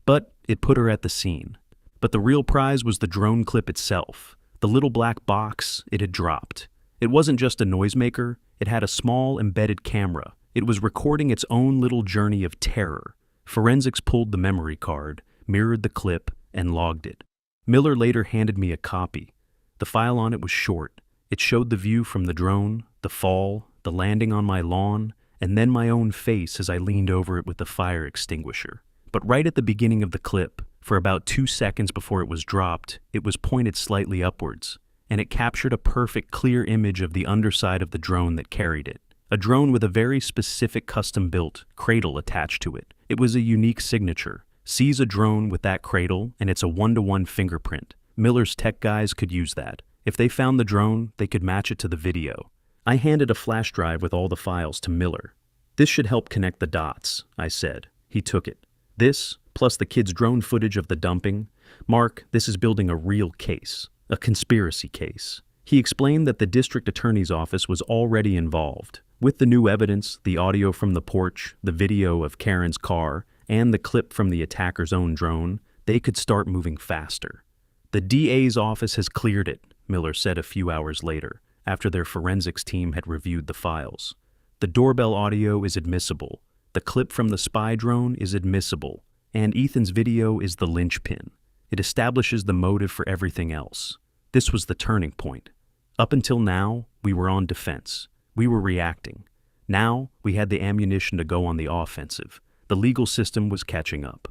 but it put her at the scene. But the real prize was the drone clip itself, The little black box, it had dropped. It wasn't just a noisemaker, it had a small embedded camera. It was recording its own little journey of terror. Forensics pulled the memory card, mirrored the clip, and logged it. Miller later handed me a copy. The file on it was short. It showed the view from the drone, the fall, the landing on my lawn, and then my own face as I leaned over it with the fire extinguisher. But right at the beginning of the clip, for about 2 seconds before it was dropped, it was pointed slightly upwards, and it captured a perfect, clear image of the underside of the drone that carried it. A drone with a very specific custom-built cradle attached to it. It was a unique signature. Seize a drone with that cradle, and it's a 1-to-1 fingerprint. Miller's tech guys could use that. If they found the drone, they could match it to the video. I handed a flash drive with all the files to Miller. "This should help connect the dots," I said. He took it. "This, plus the kid's drone footage of the dumping. Mark, this is building a real case, a conspiracy case." He explained that the district attorney's office was already involved. With the new evidence, the audio from the porch, the video of Karen's car, and the clip from the attacker's own drone, they could start moving faster. "The DA's office has cleared it," Miller said a few hours later, after their forensics team had reviewed the files. "The doorbell audio is admissible. The clip from the spy drone is admissible. And Ethan's video is the linchpin. It establishes the motive for everything else." This was the turning point. Up until now, we were on defense. We were reacting. Now, we had the ammunition to go on the offensive. The legal system was catching up.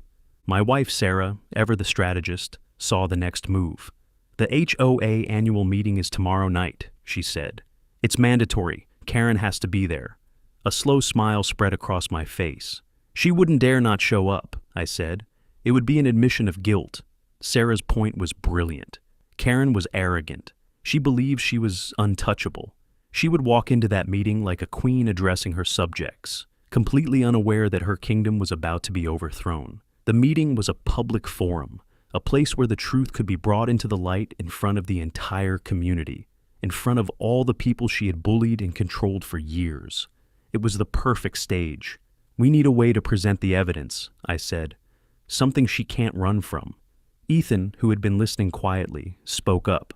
My wife, Sarah, ever the strategist, saw the next move. "The HOA annual meeting is tomorrow night," she said. "It's mandatory. Karen has to be there." A slow smile spread across my face. "She wouldn't dare not show up," I said. "It would be an admission of guilt." Sarah's point was brilliant. Karen was arrogant. She believed she was untouchable. She would walk into that meeting like a queen addressing her subjects, completely unaware that her kingdom was about to be overthrown. The meeting was a public forum, a place where the truth could be brought into the light in front of the entire community, in front of all the people she had bullied and controlled for years. It was the perfect stage. "We need a way to present the evidence," I said. "Something she can't run from." Ethan, who had been listening quietly, spoke up.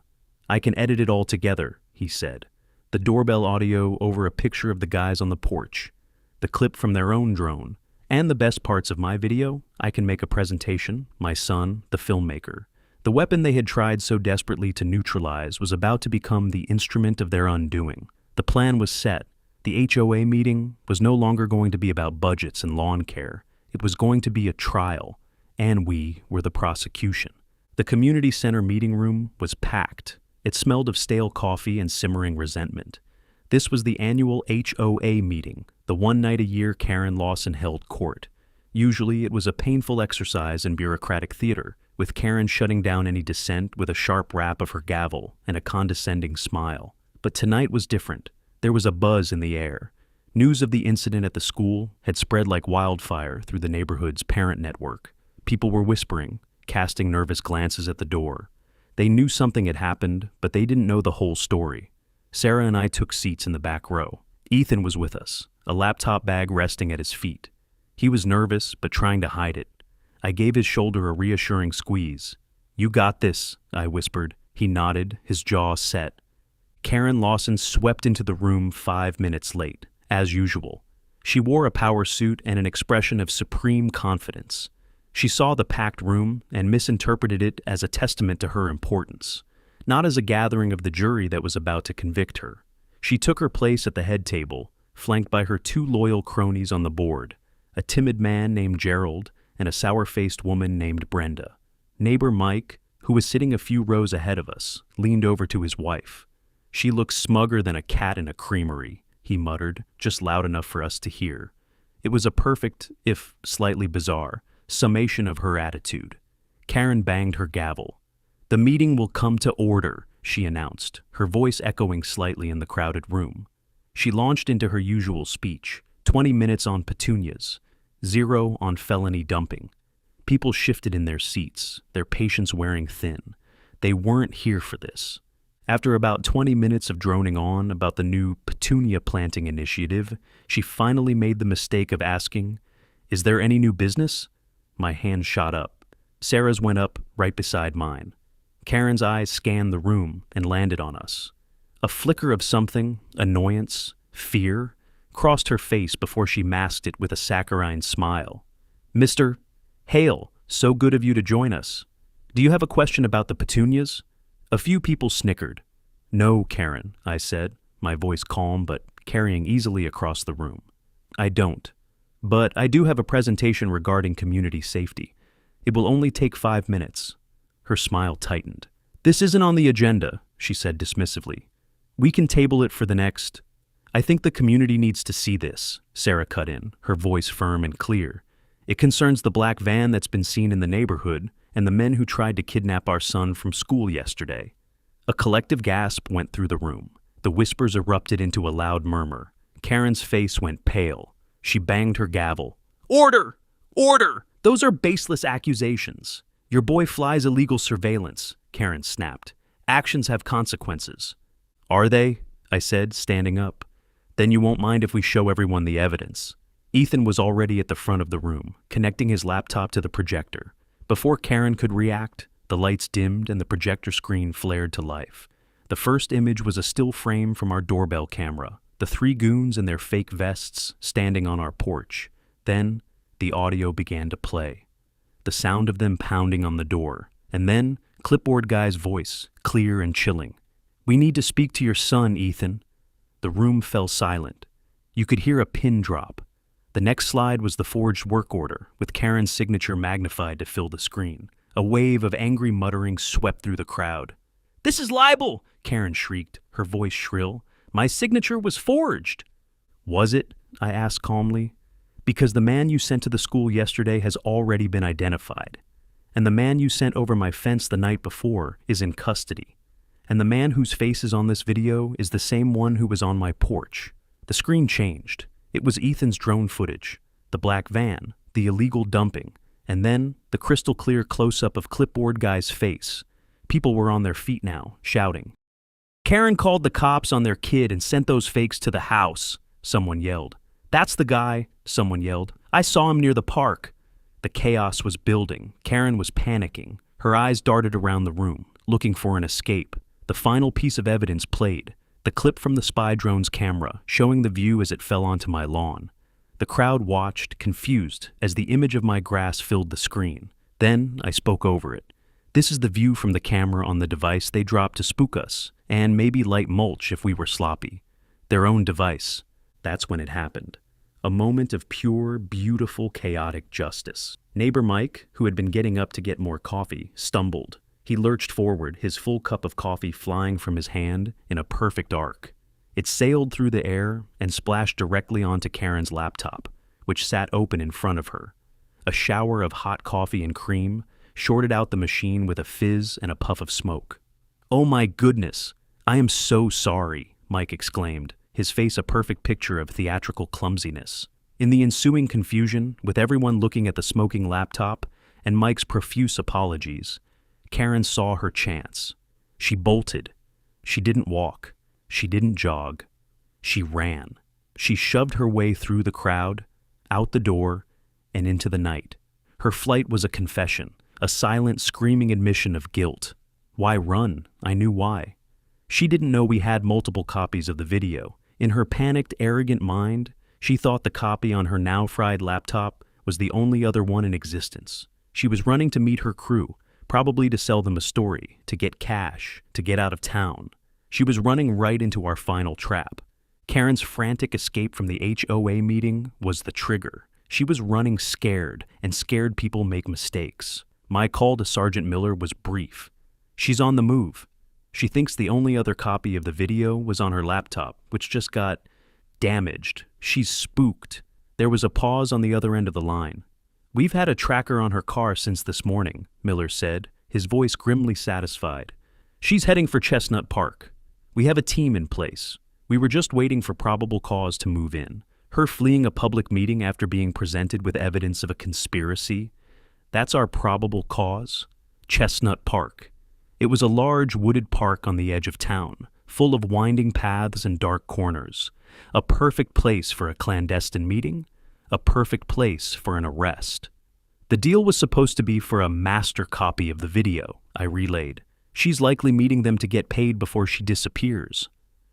"I can edit it all together," he said. "The doorbell audio over a picture of the guys on the porch, the clip from their own drone, and the best parts of my video. I can make a presentation, my son, the filmmaker." The weapon they had tried so desperately to neutralize was about to become the instrument of their undoing. The plan was set. The HOA meeting was no longer going to be about budgets and lawn care. It was going to be a trial, and we were the prosecution. The community center meeting room was packed. It smelled of stale coffee and simmering resentment. This was the annual HOA meeting, the one night a year Karen Lawson held court. Usually it was a painful exercise in bureaucratic theater, with Karen shutting down any dissent with a sharp rap of her gavel and a condescending smile. But tonight was different. There was a buzz in the air. News of the incident at the school had spread like wildfire through the neighborhood's parent network. People were whispering, casting nervous glances at the door. They knew something had happened, but they didn't know the whole story. Sarah and I took seats in the back row. Ethan was with us, a laptop bag resting at his feet. He was nervous, but trying to hide it. I gave his shoulder a reassuring squeeze. "You got this," I whispered. He nodded, his jaw set. Karen Lawson swept into the room 5 minutes late, as usual. She wore a power suit and an expression of supreme confidence. She saw the packed room and misinterpreted it as a testament to her importance, not as a gathering of the jury that was about to convict her. She took her place at the head table, flanked by her 2 loyal cronies on the board, a timid man named Gerald and a sour-faced woman named Brenda. Neighbor Mike, who was sitting a few rows ahead of us, leaned over to his wife. "She looks smugger than a cat in a creamery," he muttered, just loud enough for us to hear. It was a perfect, if slightly bizarre, summation of her attitude. Karen banged her gavel. "The meeting will come to order," she announced, her voice echoing slightly in the crowded room. She launched into her usual speech, 20 minutes on petunias, 0 on felony dumping. People shifted in their seats, their patience wearing thin. They weren't here for this. After about 20 minutes of droning on about the new petunia planting initiative, she finally made the mistake of asking, "Is there any new business?" My hand shot up. Sarah's went up right beside mine. Karen's eyes scanned the room and landed on us. A flicker of something, annoyance, fear, crossed her face before she masked it with a saccharine smile. "Mr. Hale, so good of you to join us. Do you have a question about the petunias?" A few people snickered. "No, Karen," I said, my voice calm but carrying easily across the room. "I don't. But I do have a presentation regarding community safety. It will only take 5 minutes." Her smile tightened. "This isn't on the agenda," she said dismissively. "We can table it for the next—" "I think the community needs to see this," Sarah cut in, her voice firm and clear. "It concerns the black van that's been seen in the neighborhood and the men who tried to kidnap our son from school yesterday." A collective gasp went through the room. The whispers erupted into a loud murmur. Karen's face went pale. She banged her gavel. "Order! Order! Those are baseless accusations. Your boy flies illegal surveillance," Karen snapped. "Actions have consequences." "Are they?" I said, standing up. "Then you won't mind if we show everyone the evidence." Ethan was already at the front of the room, connecting his laptop to the projector. Before Karen could react, the lights dimmed and the projector screen flared to life. The first image was a still frame from our doorbell camera, the 3 goons in their fake vests standing on our porch. Then, the audio began to play. The sound of them pounding on the door, and then, clipboard guy's voice, clear and chilling. "We need to speak to your son, Ethan." The room fell silent. You could hear a pin drop. The next slide was the forged work order, with Karen's signature magnified to fill the screen. A wave of angry muttering swept through the crowd. "This is libel!" Karen shrieked, her voice shrill. "My signature was forged!" "Was it?" I asked calmly. "Because the man you sent to the school yesterday has already been identified. And the man you sent over my fence the night before is in custody. And the man whose face is on this video is the same one who was on my porch." The screen changed. It was Ethan's drone footage, the black van, the illegal dumping, and then the crystal clear close-up of clipboard guy's face. People were on their feet now, shouting. "Karen called the cops on their kid and sent those fakes to the house," someone yelled. "That's the guy," someone yelled. "I saw him near the park." The chaos was building. Karen was panicking. Her eyes darted around the room, looking for an escape. The final piece of evidence played, the clip from the spy drone's camera, showing the view as it fell onto my lawn. The crowd watched, confused, as the image of my grass filled the screen. Then I spoke over it. "This is the view from the camera on the device they dropped to spook us, and maybe light mulch if we were sloppy. Their own device." That's when it happened. A moment of pure, beautiful, chaotic justice. Neighbor Mike, who had been getting up to get more coffee, stumbled. He lurched forward, his full cup of coffee flying from his hand in a perfect arc. It sailed through the air and splashed directly onto Karen's laptop, which sat open in front of her. A shower of hot coffee and cream shorted out the machine with a fizz and a puff of smoke. "Oh my goodness, I am so sorry," Mike exclaimed, his face a perfect picture of theatrical clumsiness. In the ensuing confusion, with everyone looking at the smoking laptop and Mike's profuse apologies, Karen saw her chance. She bolted. She didn't walk. She didn't jog. She ran. She shoved her way through the crowd, out the door, and into the night. Her flight was a confession, a silent, screaming admission of guilt. Why run? I knew why. She didn't know we had multiple copies of the video. In her panicked, arrogant mind, she thought the copy on her now-fried laptop was the only other one in existence. She was running to meet her crew, probably to sell them a story, to get cash, to get out of town. She was running right into our final trap. Karen's frantic escape from the HOA meeting was the trigger. She was running scared, and scared people make mistakes. My call to Sergeant Miller was brief. "She's on the move." She thinks the only other copy of the video was on her laptop, which just got damaged. She's spooked. There was a pause on the other end of the line. "We've had a tracker on her car since this morning," Miller said, his voice grimly satisfied. "She's heading for Chestnut Park. We have a team in place. We were just waiting for probable cause to move in. Her fleeing a public meeting after being presented with evidence of a conspiracy, that's our probable cause. Chestnut Park. It was a large wooded park on the edge of town, full of winding paths and dark corners. A perfect place for a clandestine meeting, a perfect place for an arrest. The deal was supposed to be for a master copy of the video," I relayed. She's likely meeting them to get paid before she disappears.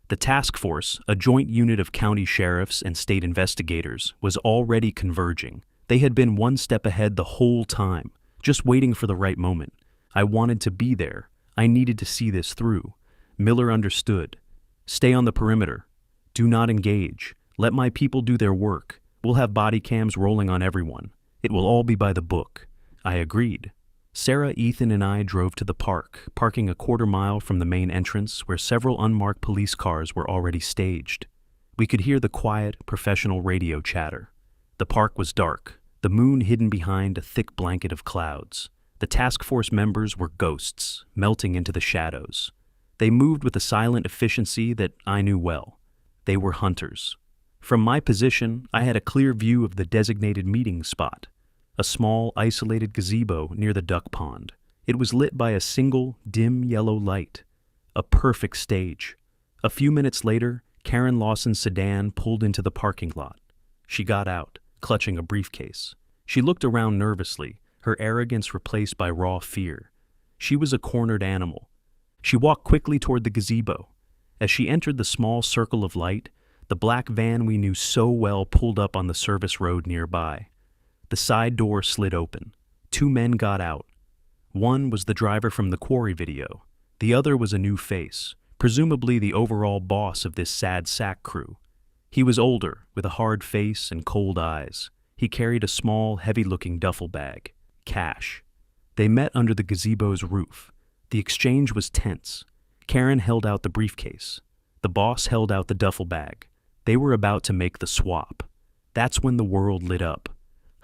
The task force, a joint unit of county sheriffs and state investigators, was already converging. They had been one step ahead the whole time, just waiting for the right moment. I wanted to be there. I needed to see this through. Miller understood. Stay on the perimeter. Do not engage. Let my people do their work. We'll have body cams rolling on everyone. It will all be by the book. I agreed. Sarah, Ethan, and I drove to the park, parking a quarter-mile from the main entrance where several unmarked police cars were already staged. We could hear the quiet, professional radio chatter. The park was dark, the moon hidden behind a thick blanket of clouds. The task force members were ghosts, melting into the shadows. They moved with a silent efficiency that I knew well. They were hunters. From my position, I had a clear view of the designated meeting spot, a small, isolated gazebo near the duck pond. It was lit by a single, dim yellow light. A perfect stage. A few minutes later, Karen Lawson's sedan pulled into the parking lot. She got out, clutching a briefcase. She looked around nervously, her arrogance replaced by raw fear. She was a cornered animal. She walked quickly toward the gazebo. As she entered the small circle of light, the black van we knew so well pulled up on the service road nearby. The side door slid open. 2 men got out. One was the driver from the quarry video. The other was a new face, presumably the overall boss of this sad sack crew. He was older, with a hard face and cold eyes. He carried a small, heavy-looking duffel bag. Cash. They met under the gazebo's roof. The exchange was tense. Karen held out the briefcase. The boss held out the duffel bag. They were about to make the swap. That's when the world lit up.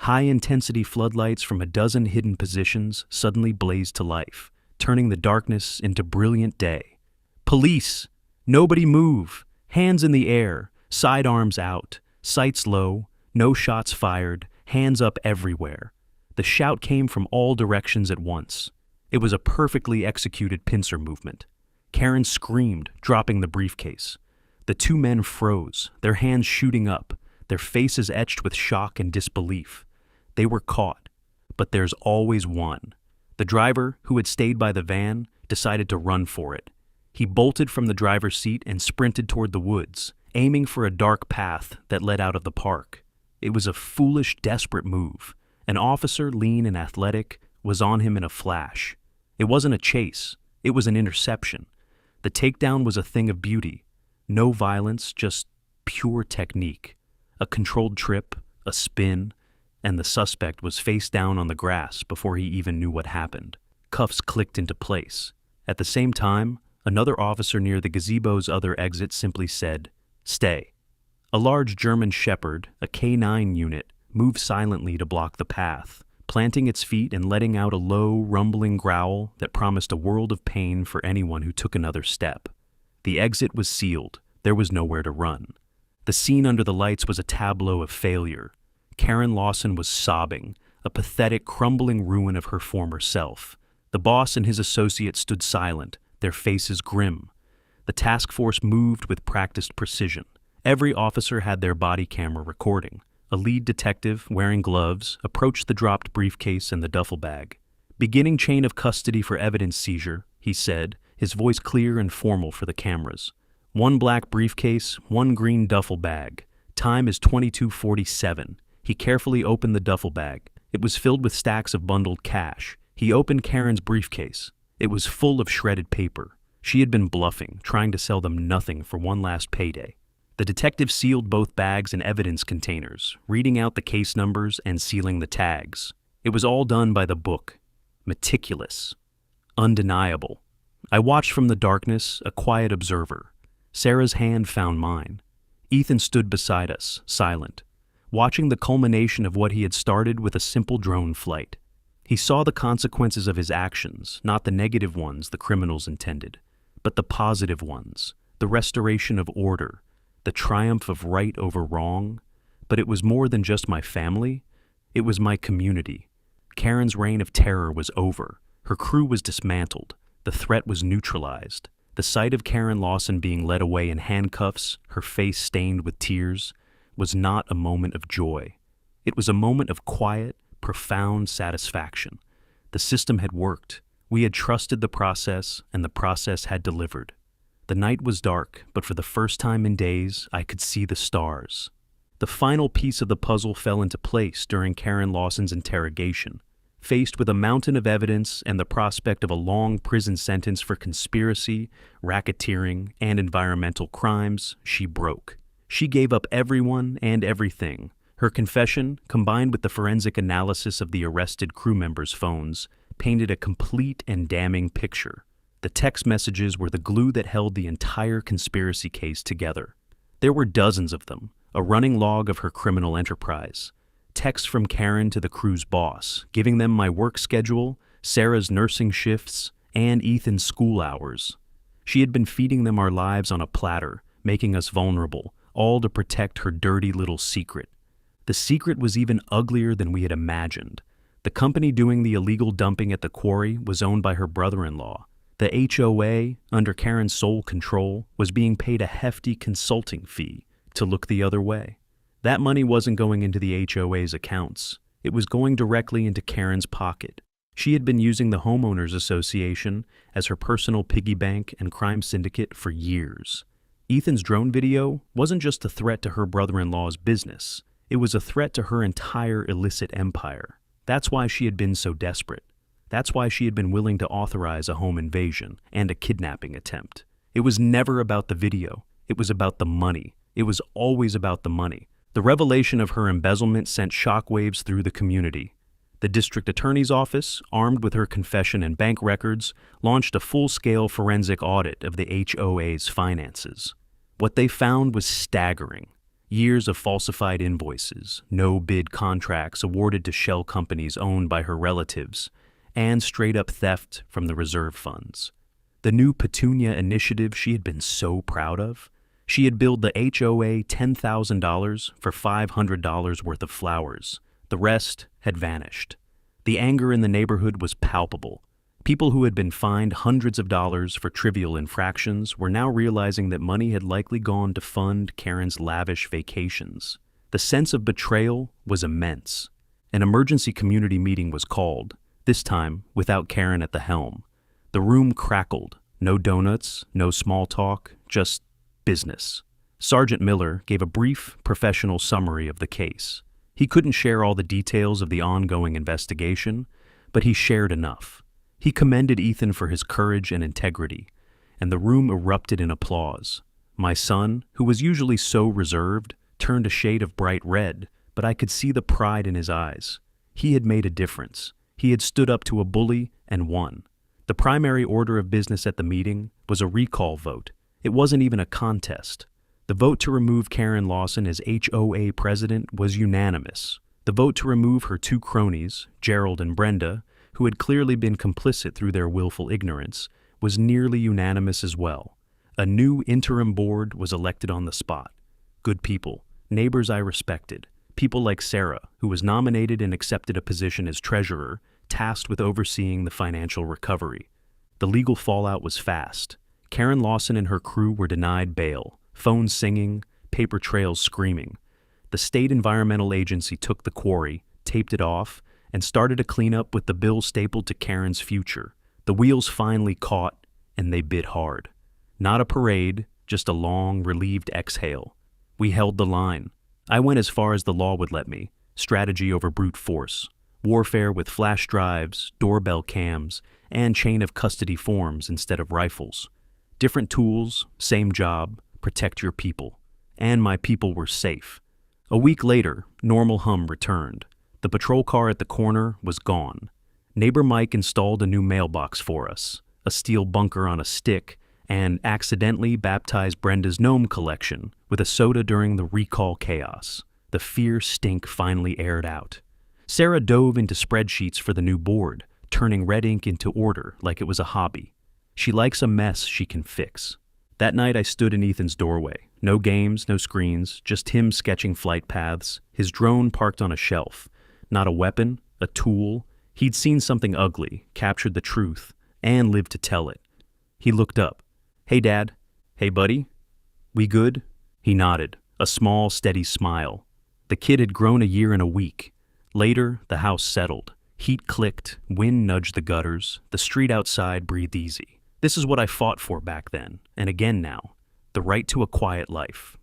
High-intensity floodlights from a dozen hidden positions suddenly blazed to life, turning the darkness into brilliant day. Police! Nobody move! Hands in the air, sidearms out, sights low, no shots fired, hands up everywhere. The shout came from all directions at once. It was a perfectly executed pincer movement. Karen screamed, dropping the briefcase. The 2 men froze, their hands shooting up, their faces etched with shock and disbelief. They were caught, but there's always one. The driver, who had stayed by the van, decided to run for it. He bolted from the driver's seat and sprinted toward the woods, aiming for a dark path that led out of the park. It was a foolish, desperate move. An officer, lean and athletic, was on him in a flash. It wasn't a chase. It was an interception. The takedown was a thing of beauty. No violence, just pure technique. A controlled trip, a spin, and the suspect was face down on the grass before he even knew what happened. Cuffs clicked into place. At the same time, another officer near the gazebo's other exit simply said, "Stay." A large German shepherd, a K9 unit, moved silently to block the path, planting its feet and letting out a low, rumbling growl that promised a world of pain for anyone who took another step. The exit was sealed. There was nowhere to run. The scene under the lights was a tableau of failure. Karen Lawson was sobbing, a pathetic, crumbling ruin of her former self. The boss and his associates stood silent, their faces grim. The task force moved with practiced precision. Every officer had their body camera recording. A lead detective, wearing gloves, approached the dropped briefcase and the duffel bag. "Beginning chain of custody for evidence seizure," he said, his voice clear and formal for the cameras. 1 black briefcase, 1 green duffel bag. Time is 22:47. He carefully opened the duffel bag. It was filled with stacks of bundled cash. He opened Karen's briefcase. It was full of shredded paper. She had been bluffing, trying to sell them nothing for one last payday. The detective sealed both bags and evidence containers, reading out the case numbers and sealing the tags. It was all done by the book. Meticulous. Undeniable. I watched from the darkness, a quiet observer. Sarah's hand found mine. Ethan stood beside us, silent, watching the culmination of what he had started with a simple drone flight. He saw the consequences of his actions, not the negative ones the criminals intended, but the positive ones, the restoration of order, the triumph of right over wrong. But it was more than just my family. It was my community. Karen's reign of terror was over. Her crew was dismantled. The threat was neutralized. The sight of Karen Lawson being led away in handcuffs, her face stained with tears, was not a moment of joy. It was a moment of quiet, profound satisfaction. The system had worked. We had trusted the process, and the process had delivered. The night was dark, but for the first time in days, I could see the stars. The final piece of the puzzle fell into place during Karen Lawson's interrogation. Faced with a mountain of evidence and the prospect of a long prison sentence for conspiracy, racketeering, and environmental crimes, she broke. She gave up everyone and everything. Her confession, combined with the forensic analysis of the arrested crew members' phones, painted a complete and damning picture. The text messages were the glue that held the entire conspiracy case together. There were dozens of them, a running log of her criminal enterprise. Texts from Karen to the crew's boss, giving them my work schedule, Sarah's nursing shifts, and Ethan's school hours. She had been feeding them our lives on a platter, making us vulnerable, all to protect her dirty little secret. The secret was even uglier than we had imagined. The company doing the illegal dumping at the quarry was owned by her brother-in-law. The HOA, under Karen's sole control, was being paid a hefty consulting fee to look the other way. That money wasn't going into the HOA's accounts. It was going directly into Karen's pocket. She had been using the Homeowners Association as her personal piggy bank and crime syndicate for years. Ethan's drone video wasn't just a threat to her brother-in-law's business. It was a threat to her entire illicit empire. That's why she had been so desperate. That's why she had been willing to authorize a home invasion and a kidnapping attempt. It was never about the video. It was about the money. It was always about the money. The revelation of her embezzlement sent shockwaves through the community. The district attorney's office, armed with her confession and bank records, launched a full-scale forensic audit of the HOA's finances. What they found was staggering. Years of falsified invoices, no-bid contracts awarded to shell companies owned by her relatives, and straight-up theft from the reserve funds. The new Petunia initiative she had been so proud of. She had billed the HOA $10,000 for $500 worth of flowers. The rest had vanished. The anger in the neighborhood was palpable. People who had been fined hundreds of dollars for trivial infractions were now realizing that money had likely gone to fund Karen's lavish vacations. The sense of betrayal was immense. An emergency community meeting was called, this time without Karen at the helm. The room crackled. No donuts, no small talk, just business. Sergeant Miller gave a brief, professional summary of the case. He couldn't share all the details of the ongoing investigation, but he shared enough. He commended Ethan for his courage and integrity, and the room erupted in applause. My son, who was usually so reserved, turned a shade of bright red, but I could see the pride in his eyes. He had made a difference. He had stood up to a bully and won. The primary order of business at the meeting was a recall vote. It wasn't even a contest. The vote to remove Karen Lawson as HOA president was unanimous. The vote to remove her two cronies, Gerald and Brenda, who had clearly been complicit through their willful ignorance, was nearly unanimous as well. A new interim board was elected on the spot. Good people, neighbors I respected, people like Sarah, who was nominated and accepted a position as treasurer, tasked with overseeing the financial recovery. The legal fallout was fast. Karen Lawson and her crew were denied bail, phones singing, paper trails screaming. The state environmental agency took the quarry, taped it off, and started a cleanup with the bill stapled to Karen's future. The wheels finally caught, and they bit hard. Not a parade, just a long, relieved exhale. We held the line. I went as far as the law would let me, strategy over brute force, warfare with flash drives, doorbell cams, and chain of custody forms instead of rifles. Different tools, same job, protect your people. And my people were safe. A week later, normal hum returned. The patrol car at the corner was gone. Neighbor Mike installed a new mailbox for us, a steel bunker on a stick, and accidentally baptized Brenda's gnome collection with a soda during the recall chaos. The fear stink finally aired out. Sarah dove into spreadsheets for the new board, turning red ink into order like it was a hobby. She likes a mess she can fix. That night I stood in Ethan's doorway. No games, no screens, just him sketching flight paths, his drone parked on a shelf. Not a weapon, a tool. He'd seen something ugly, captured the truth, and lived to tell it. He looked up. "Hey, Dad." "Hey, buddy." "We good?" He nodded, a small, steady smile. The kid had grown a year and a week. Later, the house settled. Heat clicked, wind nudged the gutters, the street outside breathed easy. This is what I fought for back then, and again now. The right to a quiet life.